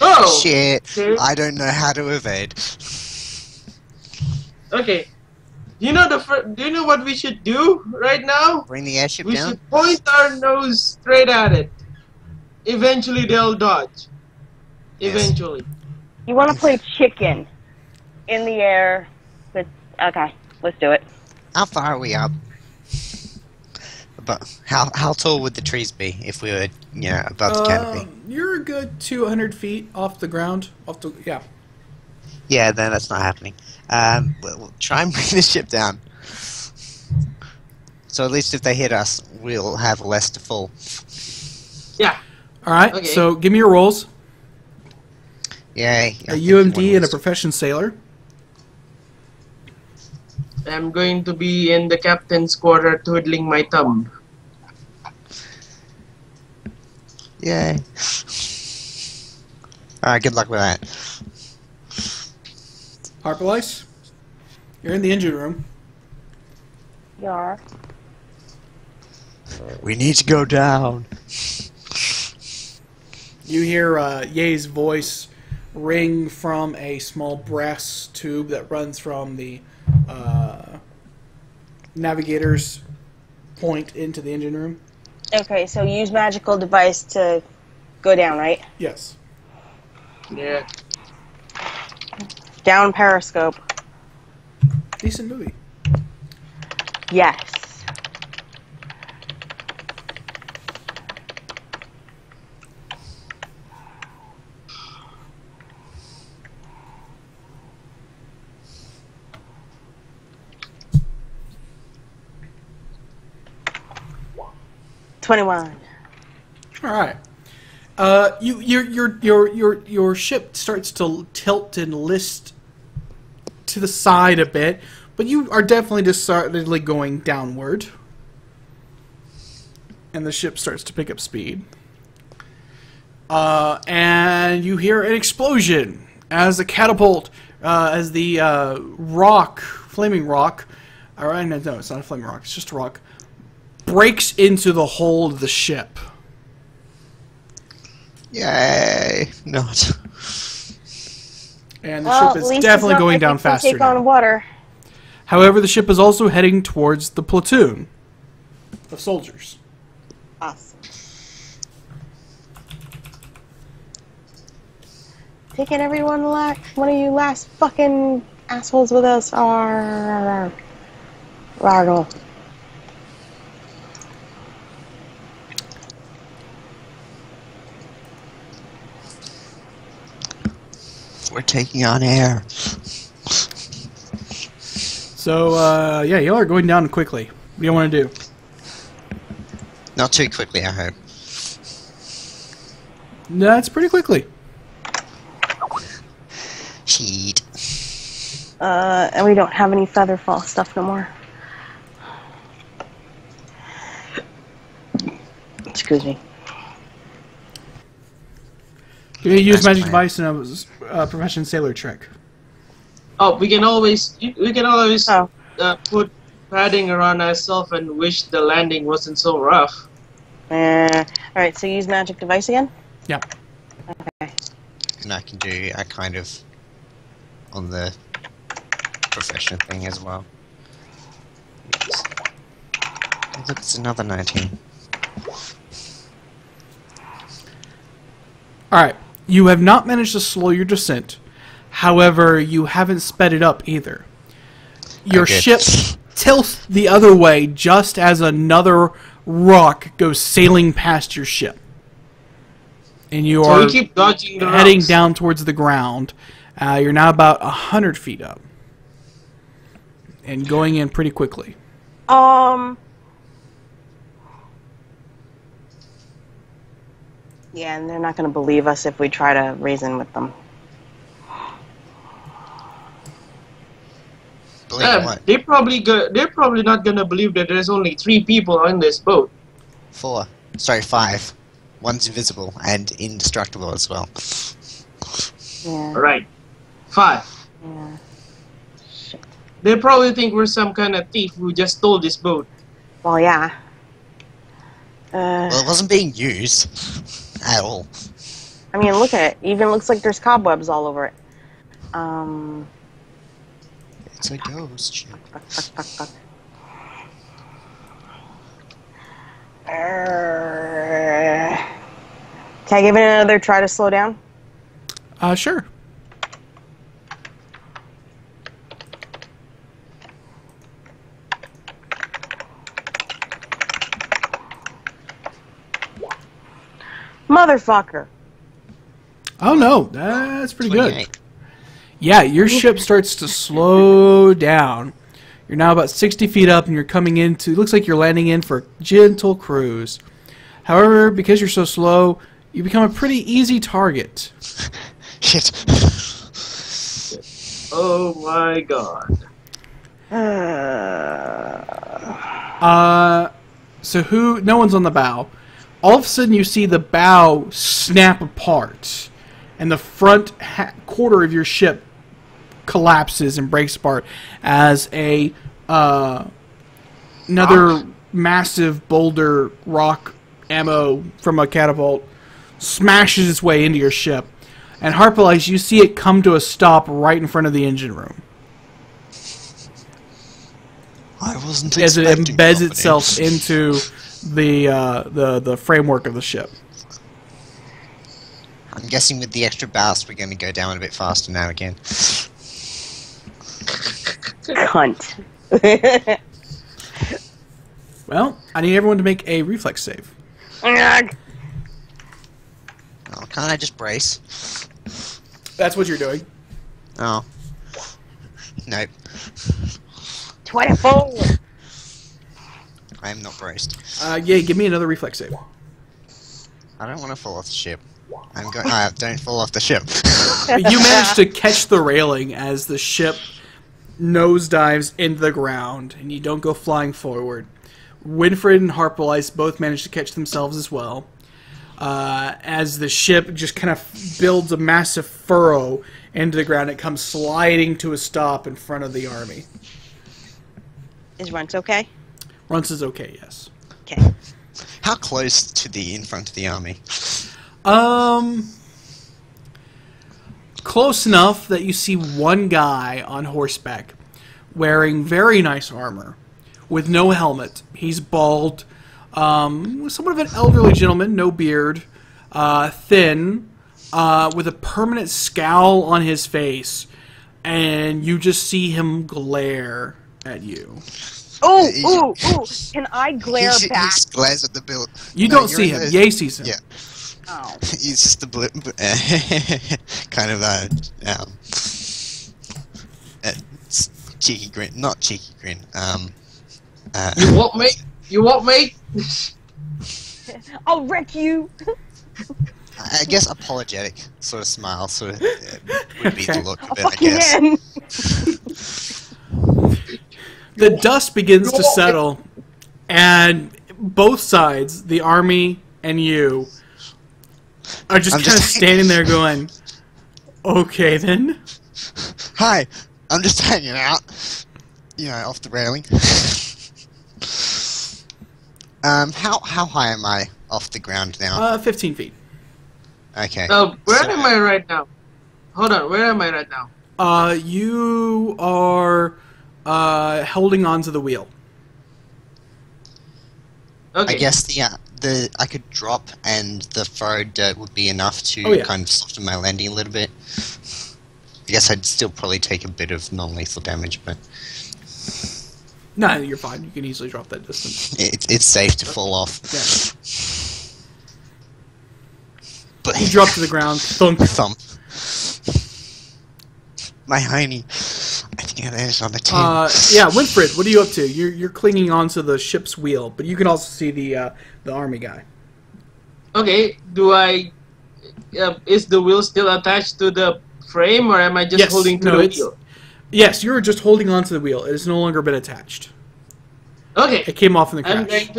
Oh! Shit. Okay. I don't know how to evade. Okay. Do you know what we should do right now? Bring the airship We down. should point our nose straight at it. Eventually, they'll dodge. Yes. Eventually. You want to play chicken in the air? But okay, let's do it. How far are we up? But how tall would the trees be if we were, above the canopy? You're a good 200 feet off the ground. Yeah. Yeah, then that's not happening. We'll try and bring the ship down. So at least if they hit us, we'll have less to fall. Yeah. All right. Okay. So give me your rolls. Yay. A UMD and a profession sailor. I'm going to be in the captain's quarter twiddling my thumb. Yay. Alright, good luck with that. Harpalice, you're in the engine room. Yar. We need to go down. You hear Ye's voice ring from a small brass tube that runs from the navigator's point into the engine room. Okay, so use magical device to go down, right? Yes. Yeah. Down periscope. Decent movie. Yes. $21. All right. Your ship starts to tilt and list to the side a bit, but you are definitely decidedly going downward, and the ship starts to pick up speed. And you hear an explosion as the catapult, as the flaming rock. All right, no, it's not a flaming rock. It's just a rock. Breaks into the hold of the ship. Yay. Not. And the ship is definitely going down faster take on now. water. However, the ship is also heading towards the platoon of soldiers. Awesome. Taking everyone one of you last fucking assholes with us. Rargle. We're taking on air. So, yeah, y'all are going down quickly. What do you want to do? Not too quickly, I hope. That's pretty quickly. Cheat. And we don't have any feather fall stuff no more. Excuse me. You use Nice magic plan. device and a profession sailor trick. Oh, we can always Oh. put padding around ourselves and wish the landing wasn't so rough. Alright, so use magic device again? Yeah. Okay. And I can do a kind of on the profession thing as well. Yes. Oh, look, it's another 19. Alright. You have not managed to slow your descent. However, you haven't sped it up either. Your Okay. ship tilts the other way just as another rock goes sailing past your ship. And you So are we keep dodging the heading rocks. down towards the ground. You're now about 100 feet up. And going in pretty quickly. Yeah, and they're not going to believe us if we try to reason with them. Believe what? They're probably not gonna believe that there's only 3 people on this boat. 4. Sorry, 5. One's invisible and indestructible as well. Yeah. Alright. 5. Yeah. Shit. They probably think we're some kind of thief who just stole this boat. Well, yeah. Well, it wasn't being used at all. I mean, look at it. Even looks like there's cobwebs all over it. It's a ghost ship. Can I give it another try to slow down? Sure. Motherfucker. Oh no, that's pretty good. 28. Yeah, your ship starts to slow down. You're now about 60 feet up, and you're coming into. It looks like you're landing in for a gentle cruise. However, because you're so slow, you become a pretty easy target. Shit. Oh my god. So who? No one's on the bow. All of a sudden, you see the bow snap apart, and the front quarter of your ship collapses and breaks apart as another massive boulder rock ammo from a catapult smashes its way into your ship. And Harpalize, you see it come to a stop right in front of the engine room I wasn't as it expecting embeds company. itself into the framework of the ship. I'm guessing with the extra ballast, we're going to go down a bit faster now again. Cunt. Well, I need everyone to make a reflex save. Oh, can't I just brace? That's what you're doing. Oh. Nope. 24. I am not braced. Yeah, give me another reflex save. I don't want to fall off the ship. I'm going. Don't fall off the ship. You manage to catch the railing as the ship nosedives into the ground, and you don't go flying forward. Winfred and Harpalice both manage to catch themselves as well, as the ship just kind of builds a massive furrow into the ground. It comes sliding to a stop in front of the army. Is Runtz okay? Runce is okay, yes. Okay. How close to the in front of the army? Close enough that you see one guy on horseback wearing very nice armor with no helmet. He's bald, somewhat of an elderly gentleman, no beard, thin, with a permanent scowl on his face, and you just see him glare at you. Ooh! Can I glare back? He glares at the bill. You don't see him. Ye sees him. Yeah. Oh. He's just a blip, kind of cheeky grin. Not cheeky grin. You what, mate? You what, mate? I'll wreck you! I guess apologetic sort of smile sort of would be the look of it, I Fucking guess. man! The dust begins to settle, and both sides, the army and you, are just kind of standing there going, okay then. Hi, I'm just hanging out. You know, off the railing. How high am I off the ground now? 15 feet. Okay. Where am I right now? Hold on, where am I right now? You are holding on to the wheel. Okay. I guess I could drop and the furrowed dirt would be enough to kind of soften my landing a little bit. I guess I'd still probably take a bit of non-lethal damage, but No, you're fine. You can easily drop that distance. it's safe to fall off. Yeah. But You drop to the ground. Thunk. thump. My hiney. I think I landed on the 10. Yeah, Winfred, what are you up to? You're clinging onto the ship's wheel, but you can also see the army guy. Okay, is the wheel still attached to the frame, or am I just holding to the wheel? Yes, you're just holding onto the wheel. It has no longer been attached. Okay. It came off in the crash.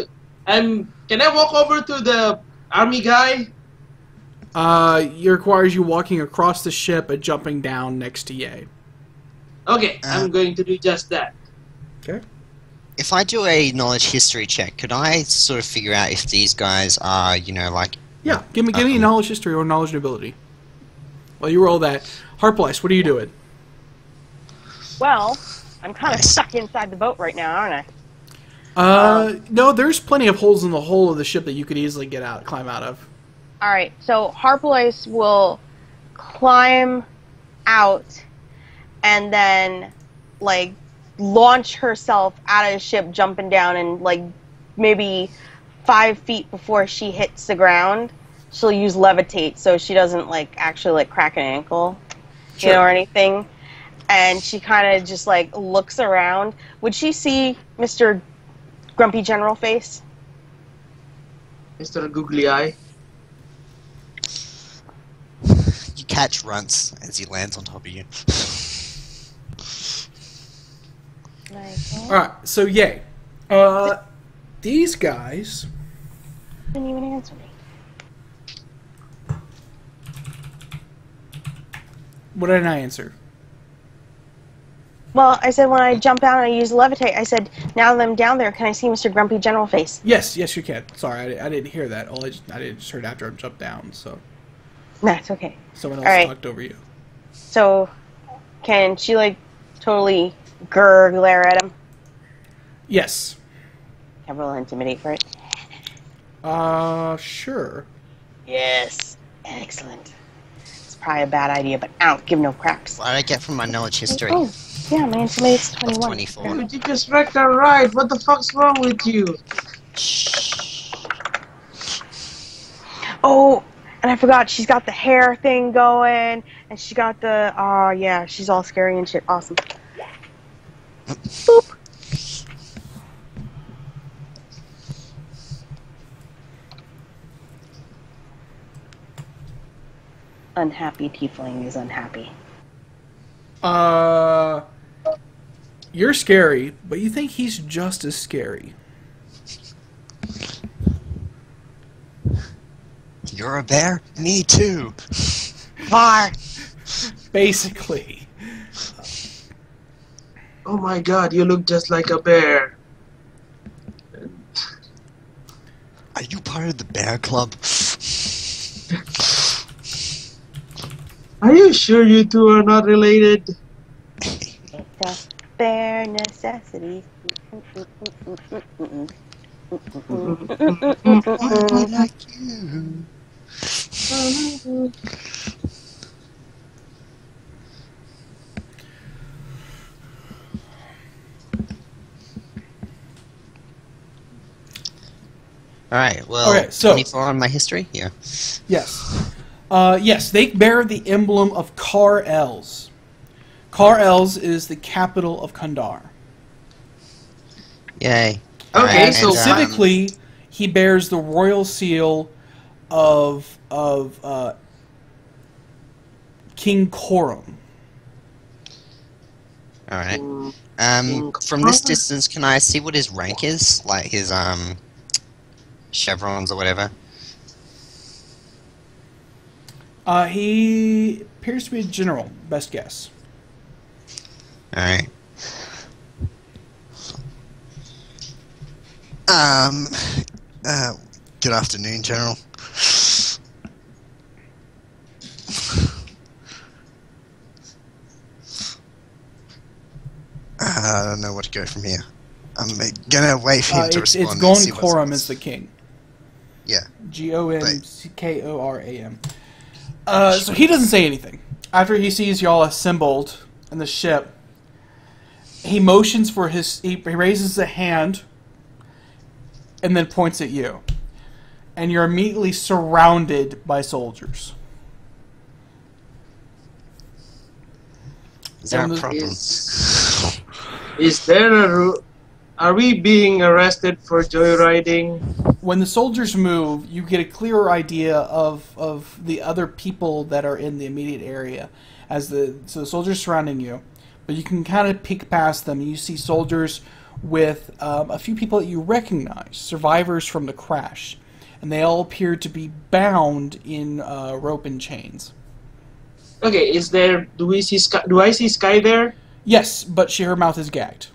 Can I walk over to the army guy? It requires you walking across the ship and jumping down next to Ye. Okay, I'm going to do just that. Okay. If I do a knowledge history check, could I sort of figure out if these guys are, like... Yeah, give me a knowledge history or knowledge ability. Well, you roll that. Harpalice, what are you doing? Well, I'm kind of stuck inside the boat right now, aren't I? No, there's plenty of holes in the hull of the ship that you could easily climb out of. Alright, so Harpolice will climb out and then, like, launch herself out of the ship, jumping down, and, like, maybe 5 feet before she hits the ground, she'll use levitate so she doesn't, like, actually, like, crack an ankle, Sure. you know, or anything. And she kind of just, like, looks around. Would she see Mr. Grumpy General Face? Mr. Googly Eye. You catch Runts as he lands on top of you. Alright, so yay. These guys... Didn't even answer me. What did I answer? Well, I said when I jump out and I use levitate, I said, now that I'm down there, can I see Mr. Grumpy General Face? Yes, you can. Sorry, I didn't hear that. I just heard after I jumped down, so... That's okay. Someone else Alright. talked over you. So, can she, like, totally glare at him? Yes. Have a little intimidate for it? Sure. Yes. Excellent. It's probably a bad idea, but I don't give no craps. What did I get from my knowledge history? Oh, yeah, my intimidate's 21. 24. Dude, you just wrecked our ride. What the fuck's wrong with you? Oh, and I forgot, she's got the hair thing going, and she got the, oh yeah, she's all scary and shit. Awesome. Boop. Unhappy tiefling is unhappy. You're scary, but you think he's just as scary. You're a bear? Me too. Var. Basically. Oh my god, you look just like a bear. Are you part of the bear club? Are you sure you two are not related? It's a bare necessity. I like you. Alright, well, Okay, so- 24 on my history? Yeah. Yes. Yes, they bear the emblem of Kar-Els. Kar-Els is the capital of Khandar. Yay. Okay, Alright, so and, Specifically, he bears the royal seal of King Korum. Alright. From this distance, can I see what his rank is? Like his, chevrons or whatever? He appears to be a general, best guess. Alright. Good afternoon, General. I don't know where to go from here. I'm gonna wait for him to respond. It's and Gon see what's- Korum is the king. Yeah. Gonkoram. So he doesn't say anything. After he sees y'all assembled in the ship, he motions for he raises a hand and then points at you. And you're immediately surrounded by soldiers. Is there a And the- problem? Is there a... Are we being arrested for joyriding? When the soldiers move, you get a clearer idea of the other people that are in the immediate area. So the soldiers surrounding you, but you can kind of peek past them. And you see soldiers with a few people that you recognize, survivors from the crash, and they all appear to be bound in rope and chains. Okay, is there... Do I see Sky there? Yes, but her mouth is gagged,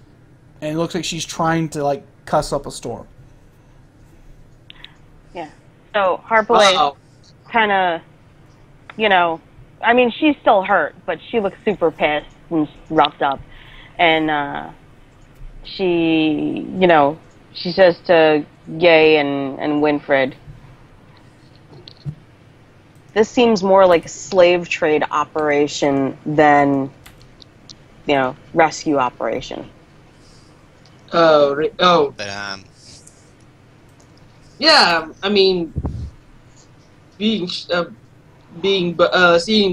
and it looks like she's trying to like cuss up a storm. Yeah. So Harpolice kind of, you know, I mean, she's still hurt, but she looks super pissed and roughed up. and she, she says to Gay and Winfred, this seems more like a slave trade operation than, rescue operation. Oh. But Yeah, I mean, seeing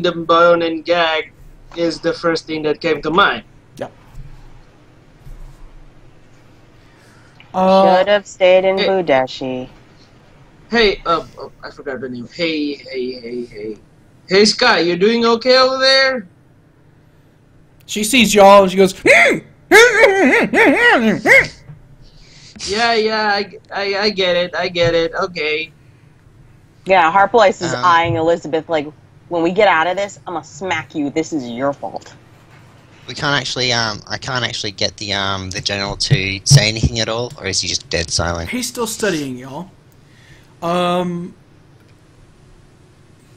them bone and gag is the first thing that came to mind. Yep. Should have stayed in hey. Budashi. Hey, I forgot the name. Hey, Sky, you doing okay over there? She sees y'all and she goes, Yeah, I get it, okay. Yeah, Harpolice is eyeing Elizabeth like, when we get out of this, I'm gonna smack you. This is your fault. we can't actually. I can't actually get the general to say anything at all, or is he just dead silent? He's still studying y'all.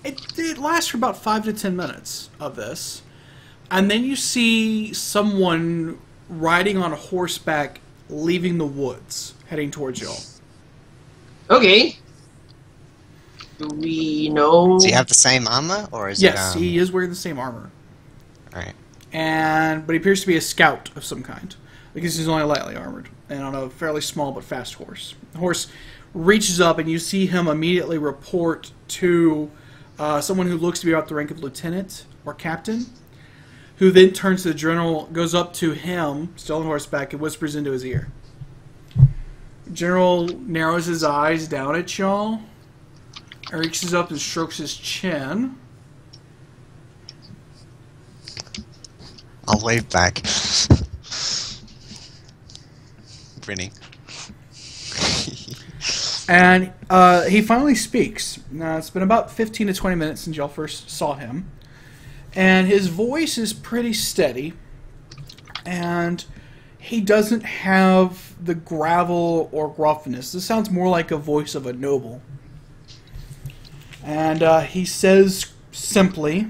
It lasts for about 5 to 10 minutes of this. And then you see someone riding on horseback leaving the woods, heading towards y'all. Okay. Do we know? Does he have the same armor, or is Yes, it? he is wearing the same armor. Right. But he appears to be a scout of some kind, because he's only lightly armored and on a fairly small but fast horse. The horse reaches up, and you see him immediately report to someone who looks to be about the rank of lieutenant or captain, who then turns to the general, goes up to him, still on horseback, and whispers into his ear. General narrows his eyes down at y'all, and reaches up and strokes his chin. I'll wave back. Grinning. And he finally speaks. Now, it's been about 15 to 20 minutes since y'all first saw him. And his voice is pretty steady. And he doesn't have the gravel or gruffness. This sounds more like a voice of a noble. And he says simply,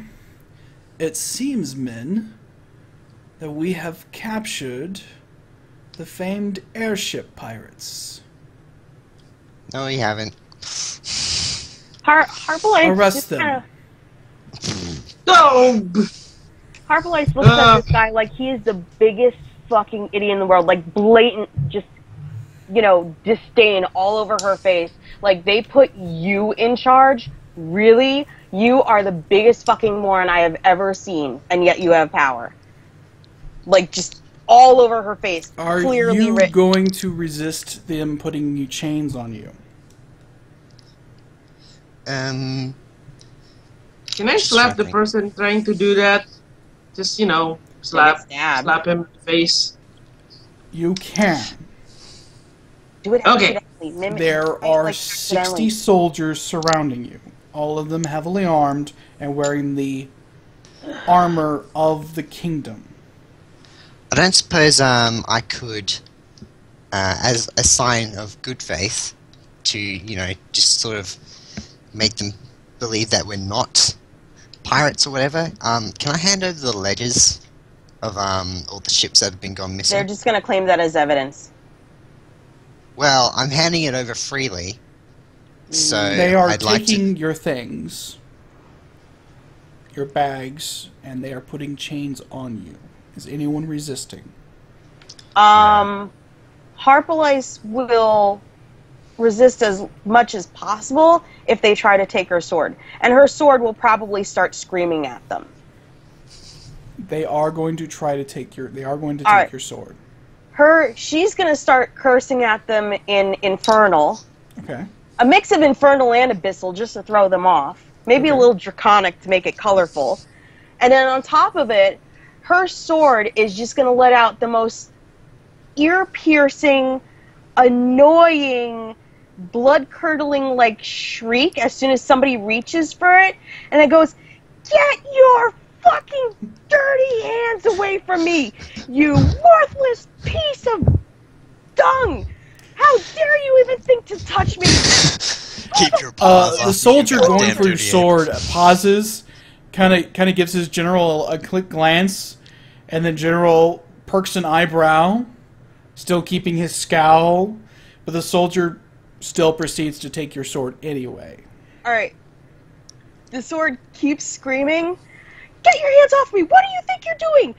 "It seems, men, that we have captured the famed airship pirates." No, we haven't. Harpolice Arrest them. No! Harpolice looks at this guy like he is the biggest fucking idiot in the world. Like, blatant, just, disdain all over her face. Like, they put you in charge? Really? You are the biggest fucking moron I have ever seen, and yet you have power. Like, just all over her face. Are clearly you written. going to resist them putting new chains on you? Can I slap the person trying to do that? Just, slap him in the face. You can. Do it Okay. accidentally. Mimic There it, are like, 60 accidentally. soldiers surrounding you, all of them heavily armed and wearing the armor of the kingdom. I don't suppose I could, as a sign of good faith, to just sort of make them believe that we're not pirates or whatever. Can I hand over the ledgers of all the ships that have been gone missing? They're just going to claim that as evidence. Well, I'm handing it over freely, so They are I'd like taking to. your things, your bags, and they are putting chains on you. Is anyone resisting? Harpolice will resist as much as possible if they try to take her sword. And her sword will probably start screaming at them. They are going to try to take your. They are going to take your sword. She's going to start cursing at them in Infernal. Okay. A mix of Infernal and Abyssal just to throw them off. Maybe a little Draconic to make it colorful. And then on top of it, her sword is just going to let out the most ear-piercing, annoying, blood-curdling, shriek as soon as somebody reaches for it. And it goes, "Get your fucking dirty hands away from me, you worthless piece of dung! How dare you even think to touch me?" Keep your paws off The me, soldier you going goddamn for your dirty sword pauses, kind of gives his general a quick glance, and then general perks an eyebrow, still keeping his scowl, but the soldier still proceeds to take your sword anyway. Alright. The sword keeps screaming, "Get your hands off me! What do you think you're doing?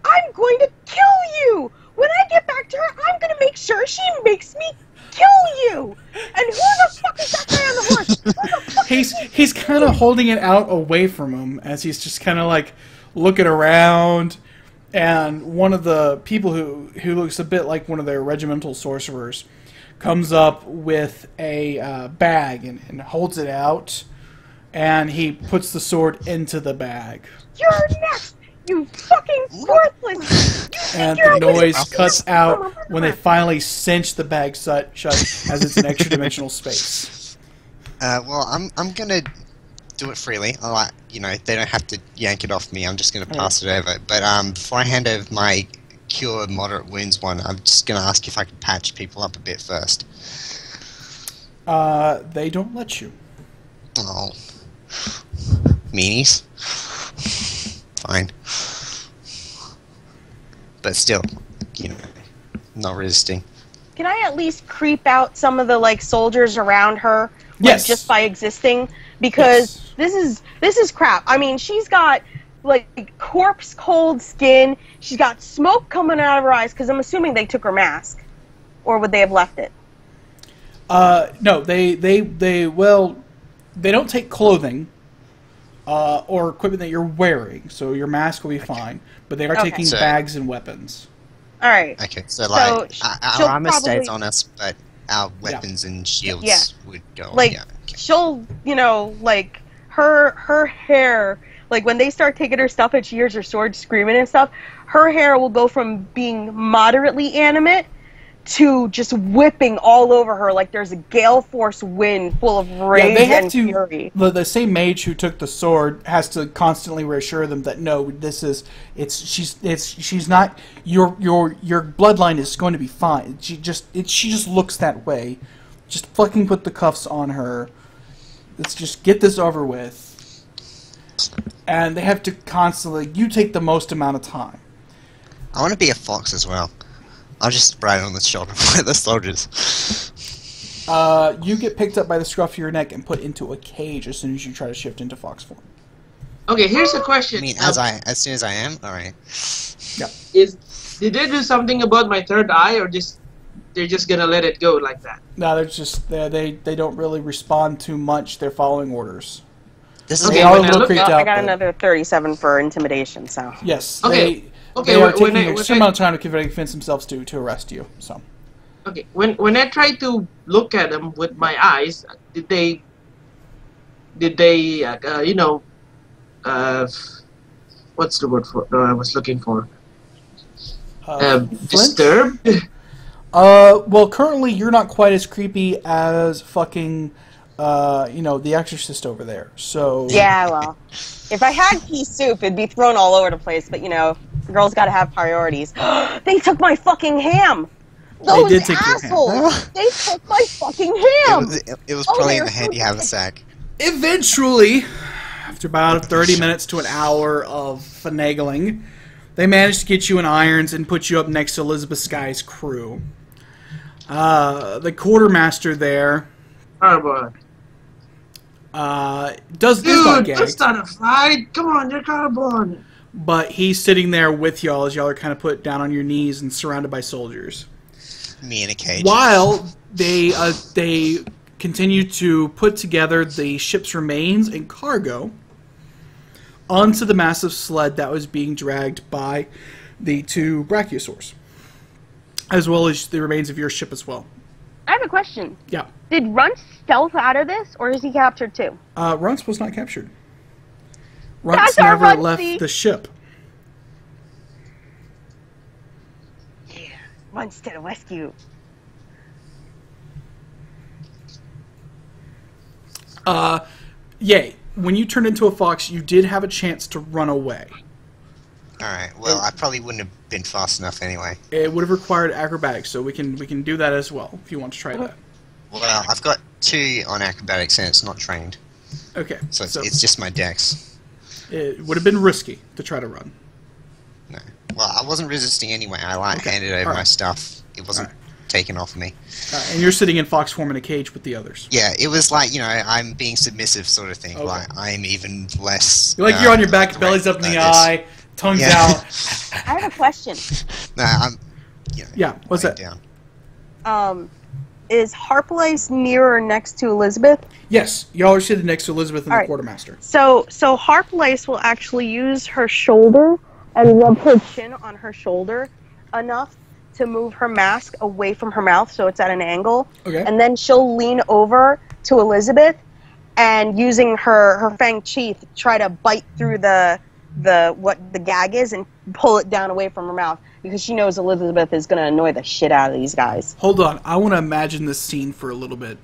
I'm going to kill you! When I get back to her, I'm going to make sure she makes me kill you! And who the fuck is that guy on the horse? Who the fuck He's kind of holding it out away from him as he's just kind of like looking around, and one of the people who looks a bit like one of their regimental sorcerers comes up with a bag and holds it out, and he puts the sword into the bag. You're next! You fucking worthless! And the noise cuts out when they finally cinch the bag shut as it's an extra dimensional space. Well, I'm gonna do it freely. They don't have to yank it off me. I'm just gonna pass it over. But before I hand over my cure moderate wounds one, I'm just gonna ask if I can patch people up a bit first. They don't let you. Oh, meanies. Fine. But still, not resisting. Can I at least creep out some of the soldiers around her? Yes. Just by existing? Because this is crap. I mean, she's got corpse cold skin. She's got smoke coming out of her eyes because I'm assuming they took her mask. Or would they have left it? No, they don't take clothing or equipment that you're wearing, so your mask will be fine. But they are taking bags and weapons. All right. Okay, so she'll our armor stays probably on us, but our weapons and shields would go. She'll, her hair, when they start taking her stuff and she hears her sword screaming and stuff, her hair will go from being moderately animate to just whipping all over her like there's a gale force wind full of rage and fury. The same mage who took the sword has to constantly reassure them that no, she's not your bloodline is going to be fine. She just looks that way. Just fucking put the cuffs on her. Let's just get this over with. And they have to constantly. You take the most amount of time. I want to be a fox as well. I'll just ride on the shoulder of the soldiers. You get picked up by the scruff of your neck and put into a cage as soon as you try to shift into fox form. Okay, here's a question. I mean, as soon as I am? Alright. Yeah. Did they do something about my third eye, or they're just gonna let it go like that? No, they're just they don't really respond too much. They're following orders. This is they are a I little creeped out. I got another 37 for intimidation, so. Yes. Okay. They are taking an extreme amount of time to convince themselves to arrest you. So. Okay. When I tried to look at them with my eyes, did they what's the word for I was looking for? Disturbed? Well, currently you're not quite as creepy as fucking, the Exorcist over there. So. Yeah, well, if I had pea soup, it'd be thrown all over the place. But girls got to have priorities. They took my fucking ham. Those they did take assholes. Your ham. They took my fucking ham. It was probably in the handy haversack. Eventually, after about 30 minutes to an hour of finagling, they managed to get you in irons and put you up next to Elizabeth Sky's crew. The quartermaster there does not gag. That's not a fight. Come on, you're carbon. But he's sitting there with y'all as y'all are kind of put down on your knees and surrounded by soldiers. Me in a cage. While they continue to put together the ship's remains and cargo onto the massive sled that was being dragged by the two brachiosaurs, as well as the remains of your ship as well. I have a question. Yeah. Did Runt stealth out of this, or is he captured too? Runts was not captured. Runts That's our never Runtsy. left the ship. Yeah, Runt's to the rescue. Yay. When you turned into a fox, you did have a chance to run away. Alright, well, I probably wouldn't have been fast enough anyway. It would have required acrobatics, so we can do that as well, if you want to try that. Well, I've got 2 on acrobatics and it's not trained. Okay. So it's just my dex. It would have been risky to try to run. No. Well, I wasn't resisting anyway. I handed over my stuff. It wasn't taken off me. And you're sitting in fox form in a cage with the others. Yeah, it was like, I'm being submissive sort of thing. Okay. Like, I'm even less... You're on your back, belly's up in the eye, tongue's out. I have a question. No, I'm... Yeah, what's that? Down. Is Harpalice near or next to Elizabeth? Yes, y'all are sitting next to Elizabeth and the quartermaster. So Harpalice will actually use her shoulder and rub her chin on her shoulder enough to move her mask away from her mouth so it's at an angle. Okay. And then she'll lean over to Elizabeth and using her fanged teeth try to bite through the what the gag is and pull it down away from her mouth because she knows Elizabeth is going to annoy the shit out of these guys. Hold on. I want to imagine this scene for a little bit.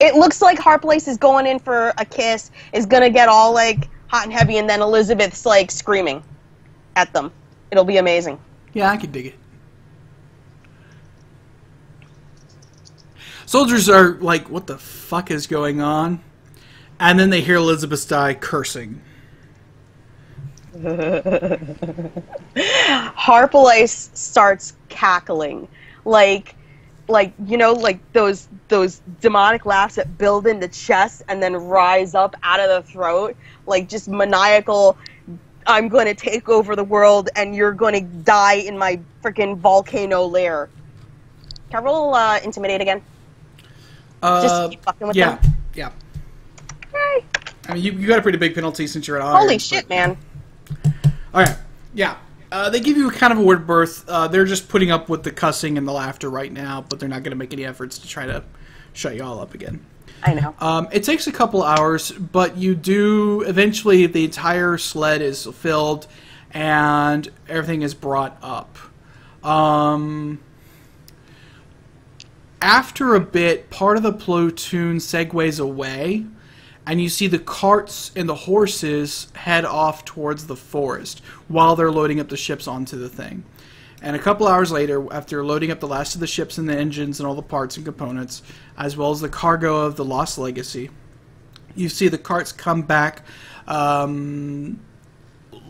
It looks like Harpalace is going in for a kiss, is going to get all, like, hot and heavy, and then Elizabeth's, like, screaming at them. It'll be amazing. Yeah, I can dig it. Soldiers are like, what the fuck is going on? And then they hear Elizabeth die cursing. Harpalace starts cackling. Like those demonic laughs that build in the chest and then rise up out of the throat. Like, just maniacal, I'm going to take over the world and you're going to die in my freaking volcano lair. Can I roll Intimidate again? Just to keep fucking with them? Yeah. Yay. I mean, you got a pretty big penalty since you're at iron. Holy shit, man. Alright, yeah. They give you kind of a word berth. They're just putting up with the cussing and the laughter right now, but they're not going to make any efforts to try to shut you all up again. I know. It takes a couple hours, but you do... Eventually, the entire sled is filled, and everything is brought up. After a bit, part of the platoon segues away, and you see the carts and the horses head off towards the forest while they're loading up the ships onto the thing. And a couple hours later, after loading up the last of the ships and the engines and all the parts and components, as well as the cargo of the Lost Legacy, you see the carts come back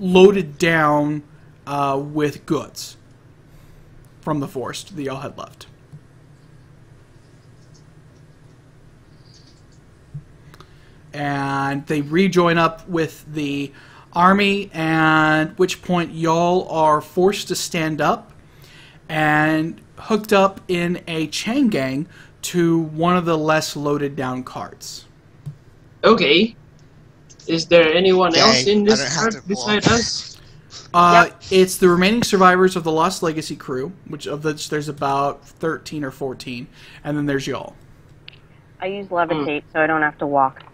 loaded down with goods from the forest that y'all had left. And they rejoin up with the army, and at which point y'all are forced to stand up and hooked up in a chain gang to one of the less loaded down carts. Okay. Is there anyone else in this cart beside us? It's the remaining survivors of the Lost Legacy crew, which there's about 13 or 14, and then there's y'all. I use levitate so I don't have to walk.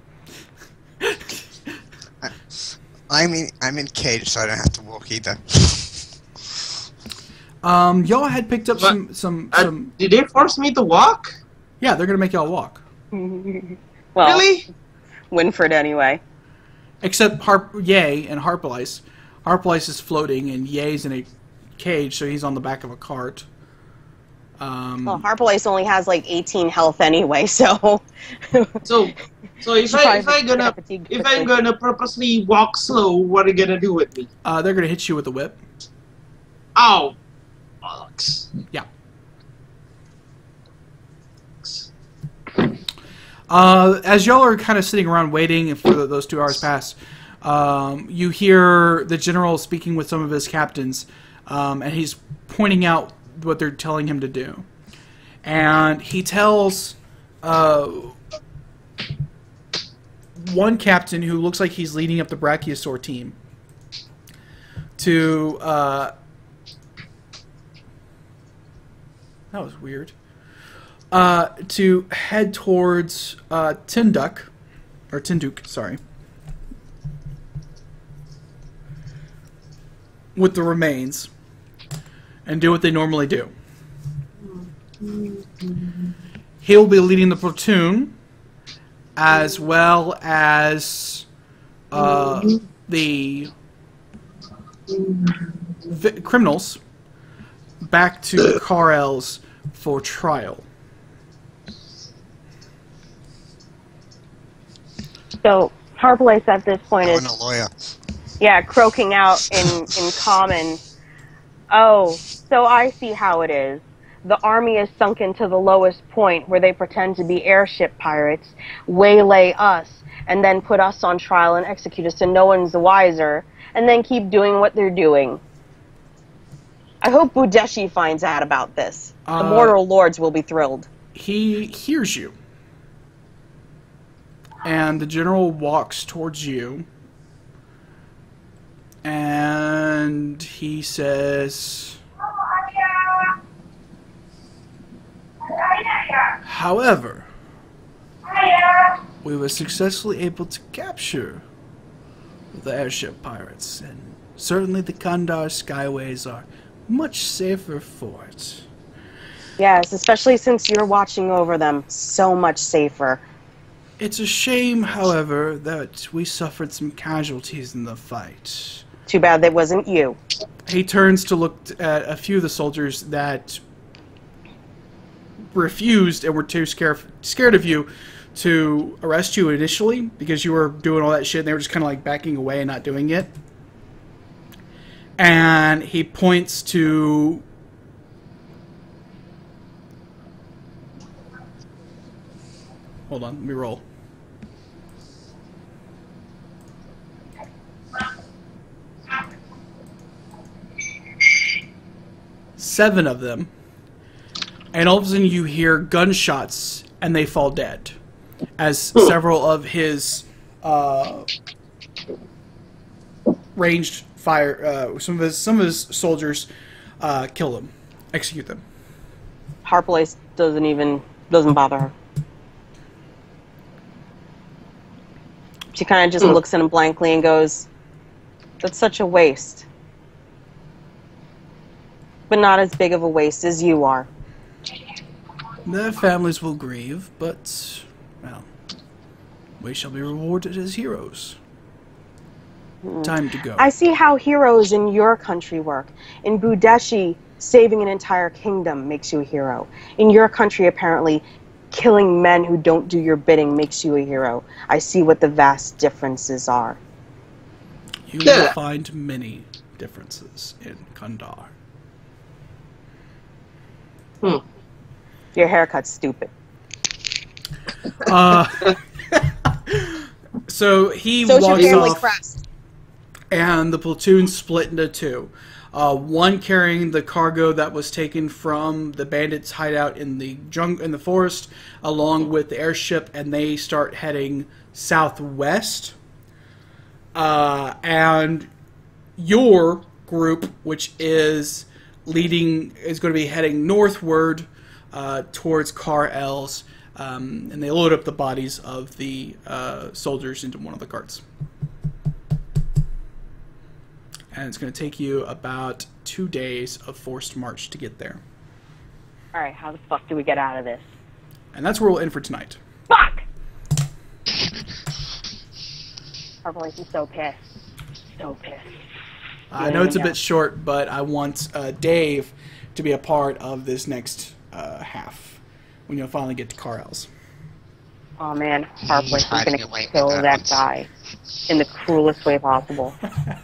I'm in cage, so I don't have to walk either. Y'all had picked up some. Did they force me to walk? Yeah, they're gonna make y'all walk. Well, really? Winfred anyway. Except Yay and Harpalice. Harpalice is floating, and Yay's in a cage, so he's on the back of a cart. Well, Harpalice only has like 18 health anyway, so. So if I'm gonna purposely walk slow, what are you gonna do with me? They're gonna hit you with a whip. Oh, bollocks! Yeah. As y'all are kind of sitting around waiting for those 2 hours pass, you hear the general speaking with some of his captains, and he's pointing out what they're telling him to do. And he tells one captain who looks like he's leading up the Brachiosaur team to that was weird. To head towards Tinduk, sorry, with the remains, and do what they normally do. He'll be leading the platoon, as well as the criminals, back to Karel's for trial. So Harpalice at this point I'm is a lawyer. croaking out in common. Oh, so I see how it is. The army is sunken to the lowest point where they pretend to be airship pirates, waylay us, and then put us on trial and execute us, and no one's the wiser, and then keep doing what they're doing. I hope Budeshi finds out about this. The mortal lords will be thrilled. He hears you. And the general walks towards you. And he says, however, we were successfully able to capture the airship pirates, and certainly the Khandar skyways are much safer for it. Yes, especially since you're watching over them. So much safer. It's a shame, however, that we suffered some casualties in the fight. Too bad that wasn't you. He turns to look at a few of the soldiers that refused and were too scared of you to arrest you initially because you were doing all that shit and they were just kind of like backing away and not doing it. And he points to... Hold on, let me roll. Seven of them. And all of a sudden you hear gunshots and they fall dead. As several of his ranged fire, some of his soldiers kill them, execute them. Harplace doesn't bother her. She kind of just looks at him blankly and goes, "That's such a waste. But not as big of a waste as you are." Their families will grieve, but, well, we shall be rewarded as heroes. Time to go. I see how heroes in your country work. In Budeshi, saving an entire kingdom makes you a hero. In your country, apparently, killing men who don't do your bidding makes you a hero. I see what the vast differences are. You will find many differences in Khandar. Your haircut's stupid. So he So's your walks family off, crest. and the platoon split into two. One carrying the cargo that was taken from the bandits' hideout in the in the forest, along with the airship, and they start heading southwest. And your group, which is going to be heading northward towards Kar Els, and they load up the bodies of the soldiers into one of the carts. And it's going to take you about 2 days of forced march to get there. Alright, how the fuck do we get out of this? And that's where we'll end for tonight. Fuck! Our voice is so pissed. So pissed. I know it's a bit short, but I want Dave to be a part of this next half when you'll finally get to Kar Els. Oh man, Harplace is gonna kill that guy in the cruelest way possible.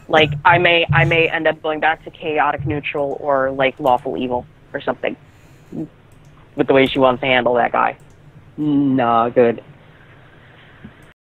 Like, I may end up going back to chaotic neutral or like lawful evil or something. With the way she wants to handle that guy. Nah, good.